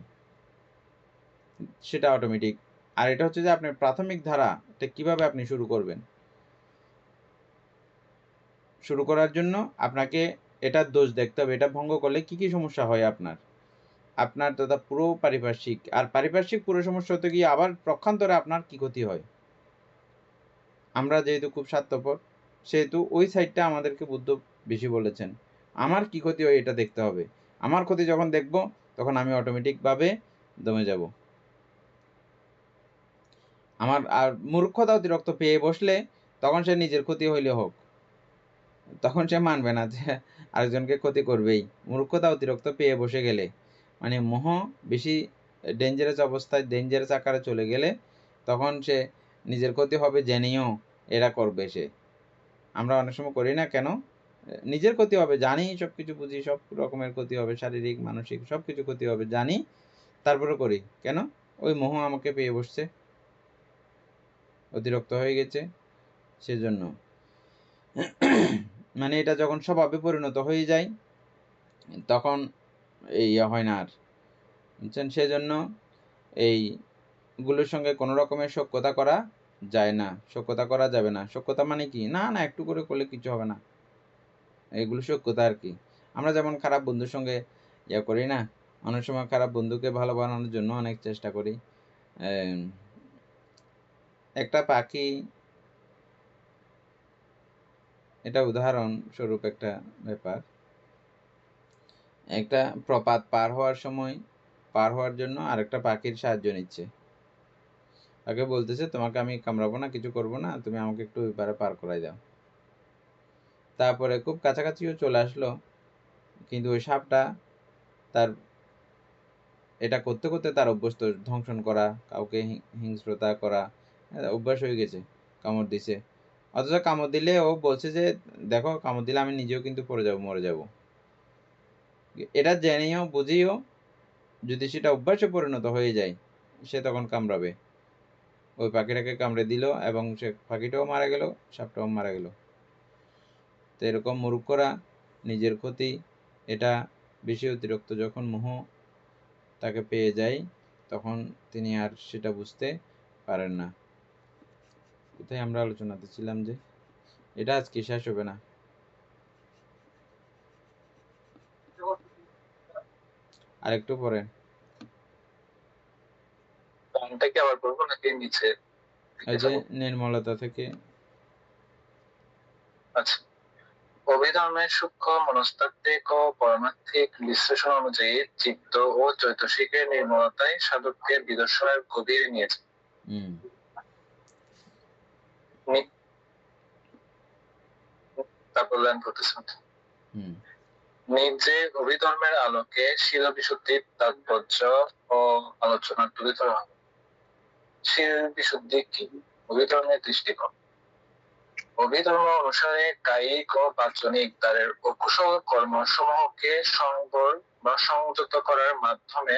S1: সেটা অটোমেটিক। আর এটা হচ্ছে যে আপনার প্রাথমিক ধারা, এটা কিভাবে আপনি শুরু করবেন। শুরু করার জন্য আপনাকে এটার দোষ দেখতে হবে, এটা ভঙ্গ করলে কি কি সমস্যা হয় আপনার তথা পুরো পারিপার্শ্বিক, আর পারিপার্শ্বিক পুরো সমস্যা হতে গিয়ে আবার পক্ষান্তরে আপনার কি ক্ষতি হয়। আমরা যেহেতু খুব স্বার্থপর, সেহেতু ওই সাইডটা আমাদেরকে বুদ্ধ বেশি বলেছেন, আমার কি ক্ষতি হয় এটা দেখতে হবে। আমার ক্ষতি যখন দেখব তখন আমি অটোমেটিকভাবে দমে যাব। আমার আর মূর্খতা অতিরিক্ত পেয়ে বসলে তখন সে নিজের ক্ষতি হইলে হোক, তখন সে মানবে না যে আরেকজনকে ক্ষতি করবেই। মূর্খতা অতিরিক্ত পেয়ে বসে গেলে, মানে মোহ বেশি ডেঞ্জারাস অবস্থায়, ডেঞ্জারাস আকারে চলে গেলে তখন সে নিজের ক্ষতি হবে জেনেও এরা করবে। আমরা অনেক সময় করি না কেন, নিজের ক্ষতি হবে জানি, সব কিছু বুঝি, সব রকমের ক্ষতি হবে, শারীরিক মানসিক সব কিছু ক্ষতি হবে জানি, তারপরে করি কেন, ওই মোহ আমাকে পেয়ে বসছে, অতিরিক্ত হয়ে গেছে, সেজন্য। মানে এটা যখন স্বভাবে পরিণত হয়ে যায় তখন এই হয় না আর, বুঝছেন। সেজন্য এইগুলোর সঙ্গে কোনো রকমের সখ্যতা করা যায় না, সখ্যতা করা যাবে না। সখ্যতা মানে কি? না না একটু করে করলে কিছু হবে না, এগুলো সখ্যতা আর কি। আমরা যেমন খারাপ বন্ধুর সঙ্গে ইয়া করি না, অনেক সময় খারাপ বন্ধুকে ভালো বানানোর জন্য অনেক চেষ্টা করি। একটা পাখি, এটা উদাহরণস্বরূপ একটা ব্যাপার। একটা প্রপাত পার হওয়ার জন্য আরেকটা পাখির সাহায্য নিচ্ছে। তাকে বলতেছে, তোমাকে আমি কামড়াবো না, কিছু করবো না, তুমি আমাকে একটু ওই পারে পার করাই দাও। তারপরে খুব কাছাকাছিও চলে আসলো, কিন্তু ওই সাপটা তার এটা করতে করতে তার অভ্যস্ত, ধ্বংসন করা, কাউকে হিংস্রতা করা অভ্যাস হয়ে গেছে, কামড় দিছে। অথচ কামড় দিলে ও বলছে যে দেখো কামড় দিলে আমি নিজেও কিন্তু পড়ে যাবো, মরে যাব। এটা জেনেও বুঝিও যদি সেটা অভ্যাসে পরিণত হয়ে যায়, সে তখন কামড়াবে। ওই পাখিটাকে কামড়ে দিল এবং সে পাখিটাও মারা গেল, সাপটাও মারা গেল। তো এরকম মূর্খরা নিজের ক্ষতি, এটা বেশি অতিরিক্ত যখন মোহ তাকে পেয়ে যায়, তখন তিনি আর সেটা বুঝতে পারেন না। কোথায় আমরা আলোচনাতে ছিলাম যে এটা আজকে শেষ হবে না, আরেকটু পরে।
S3: কোনটা কি আবার বলবো নাকি নিচে
S1: এই যে নির্মলতা থেকে।
S3: আচ্ছা, অভিধর্মের সূক্ষ্ম মনস্তাত্ত্বিক ও পরমার্থিক বিশ্লেষণ অনুযায়ী চিত্ত ও চৈতসিকের নির্মলতাই সাধককে বিদর্শনের গভীরে নিয়েছে। তারপর লাইন করতেছেন, নিজে অভিধর্মের আলোকে শীল বিশুদ্ধির তাৎপর্য ও আলোচনা তুলে ধরা হবে। শীল বিশুদ্ধি কি? অভিধর্মের দৃষ্টিকোণ। অভিধর্ম অনুসারে কায়িক ও বাচনিক দ্বারের অকুশল কর্মসমূহকে সংবর বা সংযত করার মাধ্যমে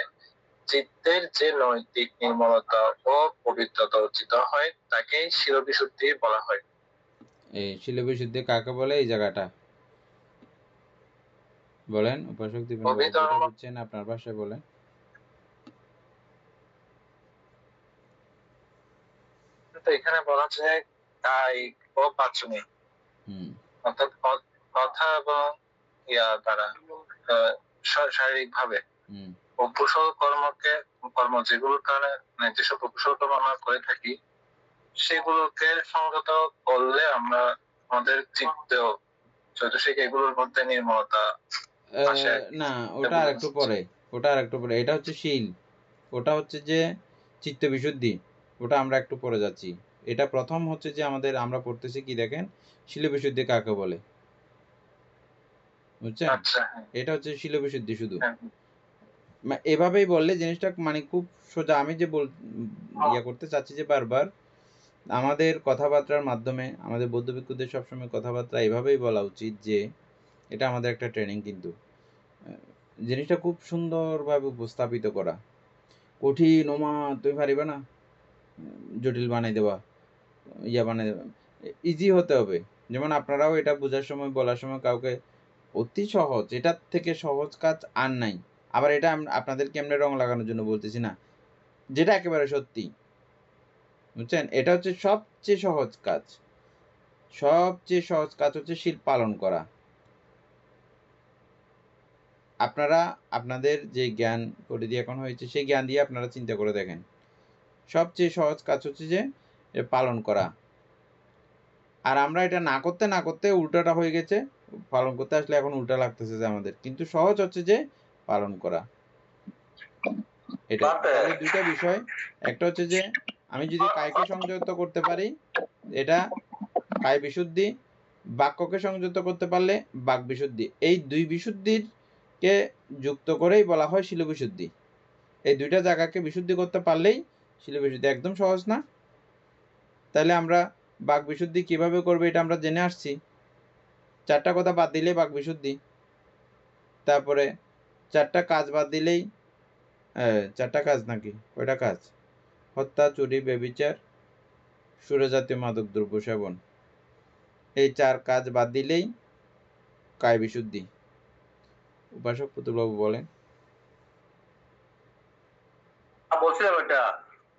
S3: চিত্তের যে নৈতিক নির্মলতা ও পবিত্রতা অর্জিত হয় তাকেই শীল বিশুদ্ধি বলা হয়।
S1: এই শীল বিশুদ্ধি কাকে বলে? এই জায়গাটা বলেন উপাসক দীপেন বাবু, যেটা বুঝছেন আপনার ভাষায় বলেন।
S3: তো এখানে বলা হচ্ছে কায়িক ও বাচনিক, অর্থাৎ কথা এবং ইয়া দ্বারা শারীরিক ভাবে অকুশল কর্ম যেগুলোর কারণে যেসব অকুশল কর্ম আমরা করে থাকি সেগুলোকে সংযত করলে আমরা আমাদের চিত্তেও চৈতসিক এগুলোর মধ্যে নির্মলতা আসে।
S1: না, ওটা আরেকটু পরে, এটা হচ্ছে শীল, ওটা হচ্ছে যে চিত্ত বিশুদ্ধি, ওটা আমরা একটু পরে যাচ্ছি। এটা প্রথম হচ্ছে যে আমরা পড়তেছি কি দেখেন, শীল বিশুদ্ধি কাকে বলে, বুঝছেন? এটা হচ্ছে শীল বিশুদ্ধি শুধু। এভাবেই বললে জিনিসটা মানে খুব সোজা। আমি যে ইয়া করতে চাচ্ছি যে বারবার আমাদের কথাবার্তার মাধ্যমে আমাদের বৌদ্ধ ভিক্ষুদের সবসময় কথাবার্তা এভাবেই বলা উচিত যে এটা আমাদের একটা ট্রেনিং, কিন্তু জিনিসটা খুব সুন্দরভাবে উপস্থাপিত করা। কঠিন ওমা তুমি পারিবে না, জটিল বানাই দেবা, ইয়া বানাই দেবা, ইজি হতে হবে। যেমন আপনারাও এটা বোঝার সময় বলার সময় কাউকে অতি সহজ, এটার থেকে সহজ কাজ আর নাই। আবার এটা আপনাদেরকে এমনি রং লাগানোর জন্য বলতেছি না, যেটা একেবারে সত্যি, বুঝছেন? এটা হচ্ছে সবচেয়ে সহজ কাজ। সবচেয়ে সহজ কাজ হচ্ছে শীল পালন করা। আপনারা আপনাদের যে জ্ঞান পরিধি এখন হয়েছে সেই জ্ঞান দিয়ে আপনারা চিন্তা করে দেখেন, সবচেয়ে সহজ কাজ হচ্ছে যে পালন করা। আর আমরা এটা না করতে না করতে উল্টাটা হয়ে গেছে, পালন করতে আসলে এখন উল্টা লাগতেছে যে আমাদের, কিন্তু সহজ হচ্ছে যে পালন করা। এটা তাহলে দুইটা বিষয়, একটা হচ্ছে যে আমি যদি কায়কে সংযত করতে পারি এটা কায় বিশুদ্ধি, বাক্যকে সংযত করতে পারলে বাক বিশুদ্ধি। এই দুই বিশুদ্ধির কে যুক্ত করেই বলা হয় শীল বিশুদ্ধি। এই দুইটা জায়গাকে বিশুদ্ধি করতে পারলেই শীল বিশুদ্ধি। একদম সহজ না? তাহলে আমরা বাক বিশুদ্ধি কিভাবে করবে এটা আমরা জেনে আসছি। চারটা কথা বাদ দিলেই বাক বিশুদ্ধি, তারপরে চারটা কাজ বাদ দিলেই চারটা কাজ নাকি কয়টা কাজ? হত্যা, চুরি, ব্যভিচার, সুরাজাতীয় মাদক দ্রব্য সেবন, এই চার কাজ বাদ দিলেই কায় বিশুদ্ধি। উপাসক পুতুলবাবু বলেন।
S4: বলছিলাম এটা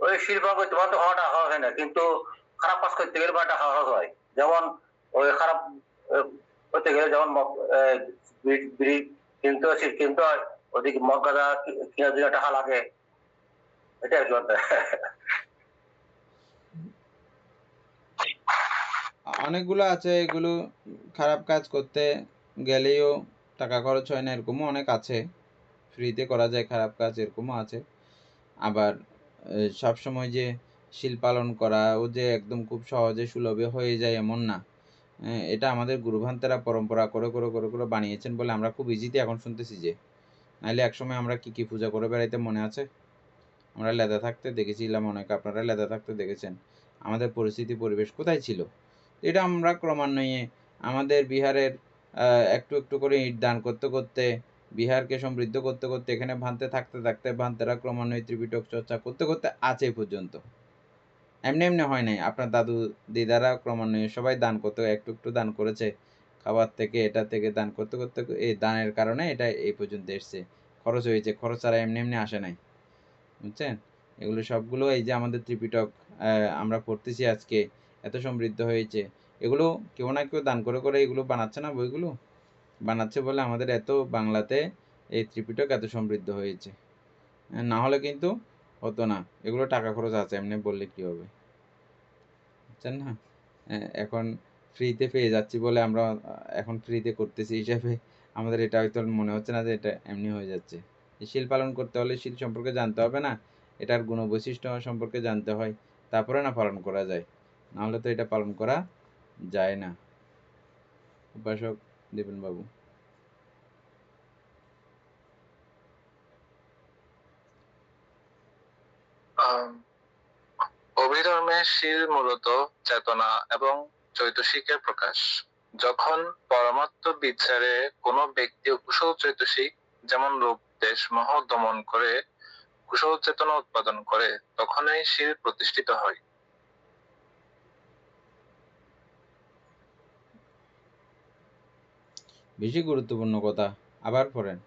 S4: ওই শিল্প তোমার তো হওয়াটা হয় না, কিন্তু খারাপ কাজ করতে গেলে বা একটা সাহস হয়। যেমন ওই খারাপ করতে গেলে যেমন বিড়ি কিনতে হয়, সিট কিনতে হয়, ওদিকে মদ গাঁজা কেনার জন্য টাকা লাগে, এটা আর কি বলতে
S1: অনেকগুলো আছে, এগুলো খারাপ কাজ করতে গেলেও টাকা খরচ হয় না, এরকমও অনেক আছে। ফ্রিতে করা যায় খারাপ কাজ, এরকমও আছে। আবার সবসময় যে শীল পালন করা ও যে একদম খুব সহজে সুলভে হয়ে যায় এমন না। এটা আমাদের গুরুভান্তেরা পরম্পরা করে করে করে করে বানিয়েছেন বলে আমরা খুব ইজিতে এখন শুনতেছি। যে নাহলে একসময় আমরা কি কি পূজা করে বেড়াইতে মনে আছে? আমরা লেদা থাকতে দেখেছিলাম, অনেক আপনারা লেদা থাকতে দেখেছেন। আমাদের পরিস্থিতি পরিবেশ কোথায় ছিল? এটা আমরা ক্রমান্বয়ে আমাদের বিহারের একটু একটু করে ইট দান করতে করতে, বিহারকে সমৃদ্ধ করতে করতে, এখানে ভান্তে থাকতে থাকতে ভান্তেরা ক্রমান্বয়ে ত্রিপিটক চর্চা করতে করতে আছে এই পর্যন্ত। এমনি এমনি হয় নাই। আপনার দাদু দিদারা ক্রমান্বয়ে সবাই দান করতে একটু একটু দান করেছে, খাবার থেকে এটা থেকে দান করতে করতে এই দানের কারণে এটা এই পর্যন্ত এসছে। খরচ হয়েছে, খরচ ছাড়া এমনি এমনি আসে নাই, বুঝছেন? এগুলো সবগুলো এই যে আমাদের ত্রিপিটক আমরা পড়তেছি আজকে, এত সমৃদ্ধ হয়েছে। এগুলো কেউ না কেউ দান করে করে এগুলো বানাচ্ছে না, বইগুলো বানাচ্ছে বলে আমাদের এত বাংলাতে এই ত্রিপিটক এত সমৃদ্ধ হয়েছে। না হলে কিন্তু হতো না। এগুলো টাকা খরচ আছে, এমনি বললে কি হবে, বুঝছেন না? এখন ফ্রিতে পেয়ে যাচ্ছি বলে আমরা এখন ফ্রিতে করতেছি হিসাবে আমাদের এটা হয়তো মনে হচ্ছে না যে এটা এমনি হয়ে যাচ্ছে। শীল পালন করতে হলে শীল সম্পর্কে জানতে হবে না, এটার গুণ বৈশিষ্ট্য সম্পর্কে জানতে হয়, তারপরে না পালন করা যায়। নাহলে তো এটা পালন করা যায় না। উপাসক দেবেন বাবু।
S3: অভিধর্মে শীল মূলত চেতনা এবং চৈতসিকের প্রকাশ। যখন পরমাত্ম বিচারে কোনো ব্যক্তি কুশল চৈতসিক যেমন রূপ দেশ মোহ দমন করে কুশল চেতনা উৎপাদন করে, তখনই শীল প্রতিষ্ঠিত হয়।
S1: বেশি গুরুত্বপূর্ণ কথা, আবার পড়েন।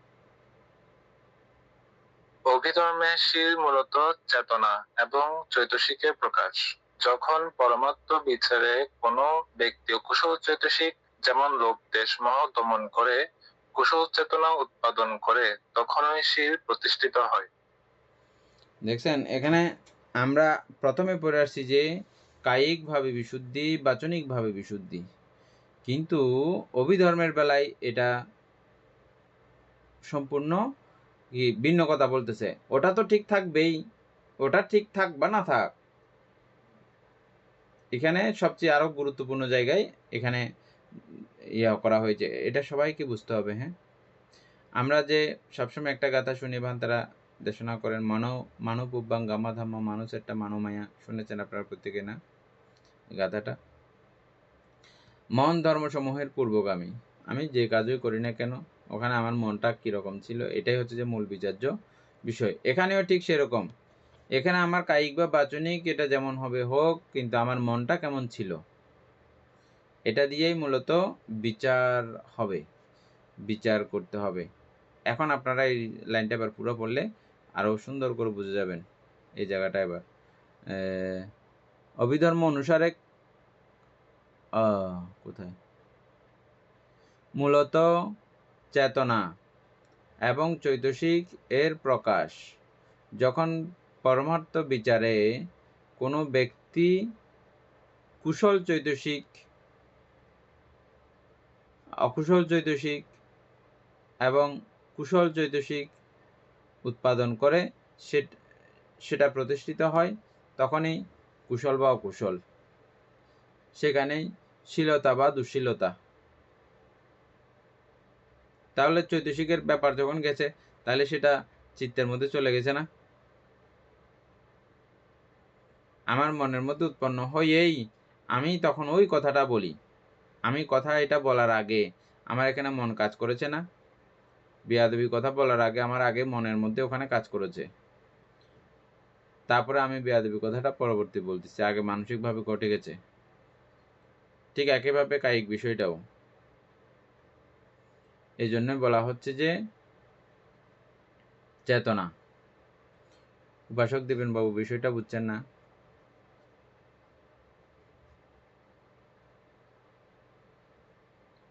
S3: অভিধর্মে শীল মূলত চেতনা এবং চৈতসিকের প্রকাশ। যখন পরমাত্ম বিচারে কোনো ব্যক্তি কুশল চৈতসিক যেমন লোভ দেশ মোহ দমন করে কুশল চেতনা উৎপাদন করে, তখনই শীল প্রতিষ্ঠিত হয়।
S1: দেখছেন, এখানে আমরা প্রথমে পড়ে আসছি যে কায়িকভাবে বিশুদ্ধি, বাচনিকভাবে বিশুদ্ধি, কিন্তু অভিধর্মের বেলায় এটা সম্পূর্ণ ভিন্ন কথা বলতেছে। ওটা তো ঠিক থাকবেই, ওটা ঠিক থাক বা না থাক, এখানে সবচেয়ে আরো গুরুত্বপূর্ণ জায়গায় এখানে ইয়া করা হয়েছে, এটা সবাইকে বুঝতে হবে। হ্যাঁ, আমরা যে সবসময় একটা গাথা শুনি, ভান্তারা দেশনা করেন, মানব উব্বাং গামা ধাম্মা মানুষ একটা মানমায়া, শুনেছেন আপনারা প্রত্যেকে না গাথাটা? মন ধর্মসমূহের পূর্বগামী। আমি যে কাজই করি না কেন ওখানে আমার মনটা কীরকম ছিল, এটাই হচ্ছে যে মূল বিচার্য বিষয়। এখানেও ঠিক সেরকম, এখানে আমার কায়িক বা বাচনিক এটা যেমন হবে হোক, কিন্তু আমার মনটা কেমন ছিল এটা দিয়েই মূলত বিচার হবে, বিচার করতে হবে। এখন আপনারা এই লাইনটা এবার পুরো পড়লে আরও সুন্দর করে বুঝে যাবেন এই জায়গাটা। এবার অভিধর্ম অনুসারে কোথায় মূলত চেতনা এবং চৈতসিক এর প্রকাশ। যখন পরমার্থ বিচারে কোনো ব্যক্তি কুশল চৈতসিক, অকুশল চৈতসিক এবং কুশল চৈতসিক উৎপাদন করে সেটা প্রতিষ্ঠিত হয়, তখনই কুশল বা অকুশল, সেখানেই শীলতা বা দুঃশীলতা। তাহলে চৈতসিকের ব্যাপার যখন গেছে, তাহলে সেটা চিত্তের মধ্যে চলে গেছে না? আমার মনের মধ্যে উৎপন্ন হয়েই আমি তখন ওই কথাটা বলি। আমি কথা এটা বলার আগে আমার এখানে মন কাজ করেছে না? বেয়াদবি কথা বলার আগে আমার আগে মনের মধ্যে ওখানে কাজ করেছে, তারপরে আমি বেয়াদবি কথাটা পরবর্তী বলতেছি, আগে মানসিকভাবে ঘটে গেছে। ঠিক একইভাবে কায়িক বিষয়টাও এই জন্য বলা হচ্ছে যে চেতনা। উপাসক দেবেন বাবু বিষয়টা বুঝছেন না?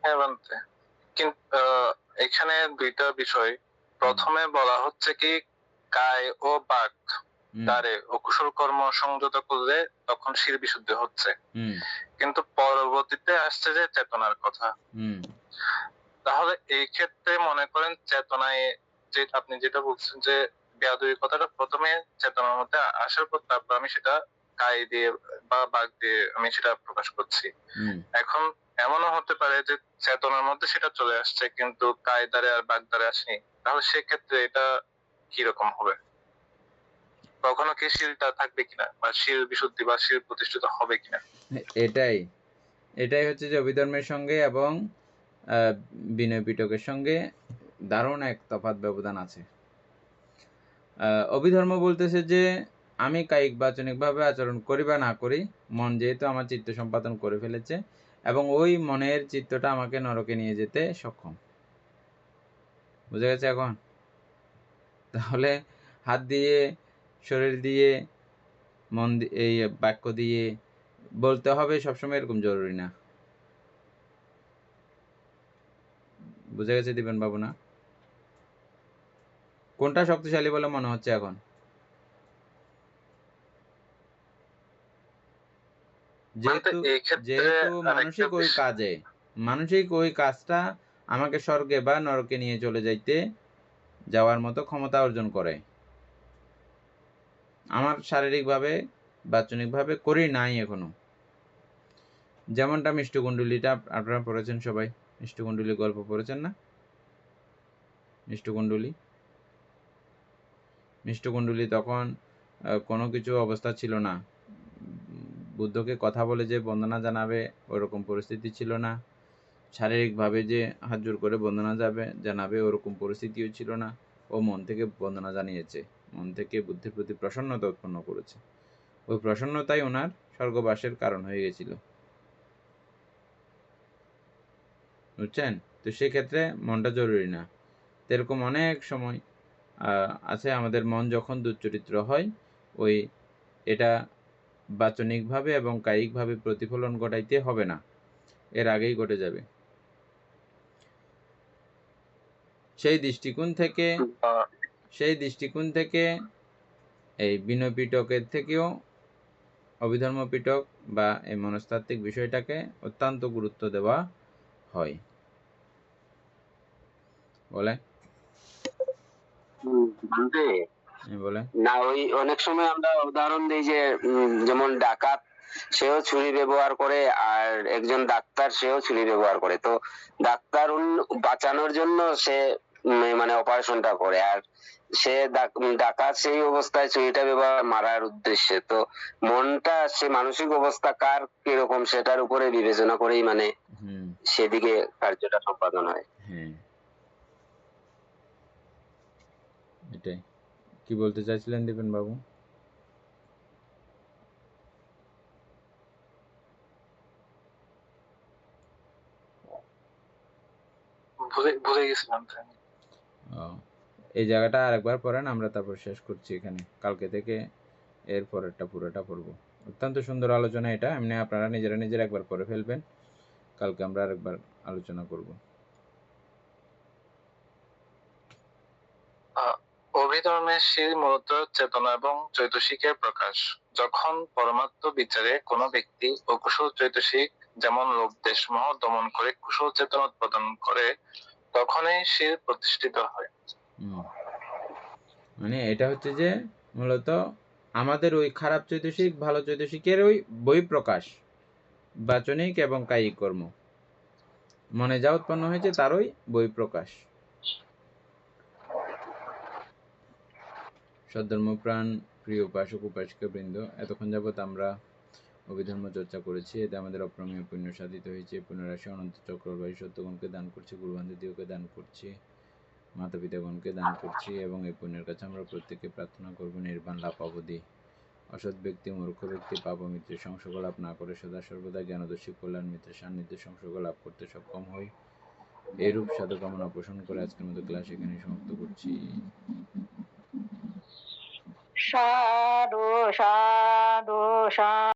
S3: হ্যাঁ বানতে, কিন্তু এখানে দুইটা বিষয়। প্রথমে বলা হচ্ছে কি কায় ও বাক দ্বারে অকুশল কর্ম সংযত করলে তখন শির বিশুদ্ধি হচ্ছে, কিন্তু পরবর্তীতে আসছে যে চেতনার কথা। তাহলে এই ক্ষেত্রে মনে করেন চেতনায়, যে আপনি যেটা বলছেন যে বেয়াদবির কথাটা প্রথমে চেতনার মধ্যে আসার পর তারপর আমি সেটা কায় দিয়ে বা বাক দিয়ে আমি সেটা প্রকাশ করছি। এখন এমনও হতে পারে যে চেতনার মধ্যে সেটা চলে আসছে কিন্তু কায় দ্বারে আর বাক দ্বারে আসেনি, তাহলে সেক্ষেত্রে এটা কিরকম হবে? কখনো কি শিলটা থাকবে কিনা বা শিল বিশুদ্ধি বা শিল প্রতিষ্ঠিত হবে কিনা?
S1: এটাই এটাই হচ্ছে যে অভিধর্মের সঙ্গে এবং বিনয় পিটকের সঙ্গে দারুণ এক তফাৎ ব্যবধান আছে। অভিধর্ম বলতেছে যে আমি কায়িক বাচনিকভাবে আচরণ করি বা না করি, মন যেহেতু আমার চিত্ত সম্পাদন করে ফেলেছে এবং ওই মনের চিত্তটা আমাকে নরকে নিয়ে যেতে সক্ষম। বুঝে গেছে এখন? তাহলে হাত দিয়ে, শরীর দিয়ে, মন এই বাক্য দিয়ে বলতে হবে সবসময় এরকম জরুরি না। বুঝে গেছে দীপেন বাবু না? কোনটা শক্তিশালী বলে মনে হচ্ছে এখন? যেহেতু মানসিক ওই কাজটা আমাকে স্বর্গে বা নরকে নিয়ে চলে যাওয়ার মতো ক্ষমতা অর্জন করে, আমার শারীরিকভাবে বাচনিকভাবে করি নাই এখনো। যেমনটা মিষ্টকুণ্ডলীটা আপনারা পড়েছেন সবাই, মিষ্টকুণ্ডলী গল্প পড়েছেন না? মিষ্টকুণ্ডলী তখন কোনো কিছু অবস্থা ছিল না, বুদ্ধকে কথা বলে যে বন্দনা জানাবে ওরকম পরিস্থিতি ছিল না, শারীরিকভাবে যে হাত জোর করে বন্দনা জানাবে ওরকম পরিস্থিতিও ছিল না। ও মন থেকে বন্দনা জানিয়েছে, মন থেকে বুদ্ধির প্রতি প্রসন্নতা উৎপন্ন করেছে। ওই প্রসন্নতাই ওনার স্বর্গবাসের কারণ হয়ে গেছিল। বুঝছেন? তো সেক্ষেত্রে মনটা জরুরি না। এরকম অনেক সময় আছে আমাদের মন যখন দুশ্চরিত্র হয়, ওই এটা বাচনিকভাবে এবং কায়িকভাবে প্রতিফলন ঘটাইতে হবে না, এর আগেই ঘটে যাবে। সেই দৃষ্টিকোণ থেকে এই বিনয় পিটকের থেকেও অভিধর্ম পিটক বা এই মনস্তাত্ত্বিক বিষয়টাকে অত্যন্ত গুরুত্ব দেওয়া হয়। বলে
S6: না, ওই অনেক সময় আমরা উদাহরণ দিই যে যেমন ডাকাত সেও ছুরি ব্যবহার করে আর একজন ডাক্তার সেও ছুরি ব্যবহার করে। তো ডাক্তার বাঁচানোর জন্য সে মানে অপারেশনটা করে, আর সে ডাকাত সেই অবস্থায় ছুরিটা ব্যবহার মারার উদ্দেশ্যে। তো মনটা সে মানসিক অবস্থা কার কিরকম সেটার উপরে বিবেচনা করেই মানে সেদিকে কার্যটা সম্পাদন হয়।
S1: এটাই। কি বলতে চাইছিলেন দীপেন বাবু?
S3: ভুলে গেছিলাম।
S1: এই জায়গাটা আরেকবার পড়েন, আমরা তারপর শেষ করছি এখানে। কালকে থেকে এর পরেরটা পুরোটা পড়বো। অত্যন্ত সুন্দর আলোচনা এটা, এমনি আপনারা নিজেরা একবার পড়ে ফেলবেন, কালকে আমরা আরেকবার আলোচনা করব।
S3: অভিধর্মের শির মূলত চেতনা এবং চৈতসিকের প্রকাশ। যখন পরমাত্ম বিচারে কোনো ব্যক্তি অকুশল চৈতসিক যেমন লোভ দেশ মোহ দমন করে কুশল চেতনা উৎপাদন করে, তখনই শির প্রতিষ্ঠিত হয়।
S1: মানে এটা হচ্ছে যে মূলত আমাদের ওই খারাপ চৈতসিক ভালো চৈতসিকের ওই বহিঃপ্রকাশ, বাচনিক এবং কায়িক কর্ম, মনে যা উৎপন্ন হয়েছে তারই বহিঃপ্রকাশ। সদ্ধর্মপ্রাণ প্রিয় উপাসক উপাসিকা বৃন্দ, এতক্ষণ যাবৎ আমরা অভিধর্ম চর্চা করেছি। এতে আমাদের অপ্রমেয় পুণ্য সাধিত হয়েছে। পুনরাশি অনন্ত চক্রবাহী সত্যগণকে দান করছি, গুরুবান্ধবীকে দান করছি, মাতা পিতাগণকে দান করছি এবং এই পুণ্যের কাছে আমরা প্রত্যেকে প্রার্থনা করব নির্বাণ লাভ অবধি। অসৎ ব্যক্তি মূর্খ ব্যক্তি পাপ মিত্রের সংসর্গ লাভ না করে সদা সর্বদা জ্ঞানদর্শী কল্যাণ মিত্রের সান্নিধ্যে সংসর্গ লাভ করতে সক্ষম হই। এরূপ সাধু কামনা পোষণ করে আজকের মতো ক্লাস এখানে সমাপ্ত করছি।
S2: সাধু সাধু সাধু।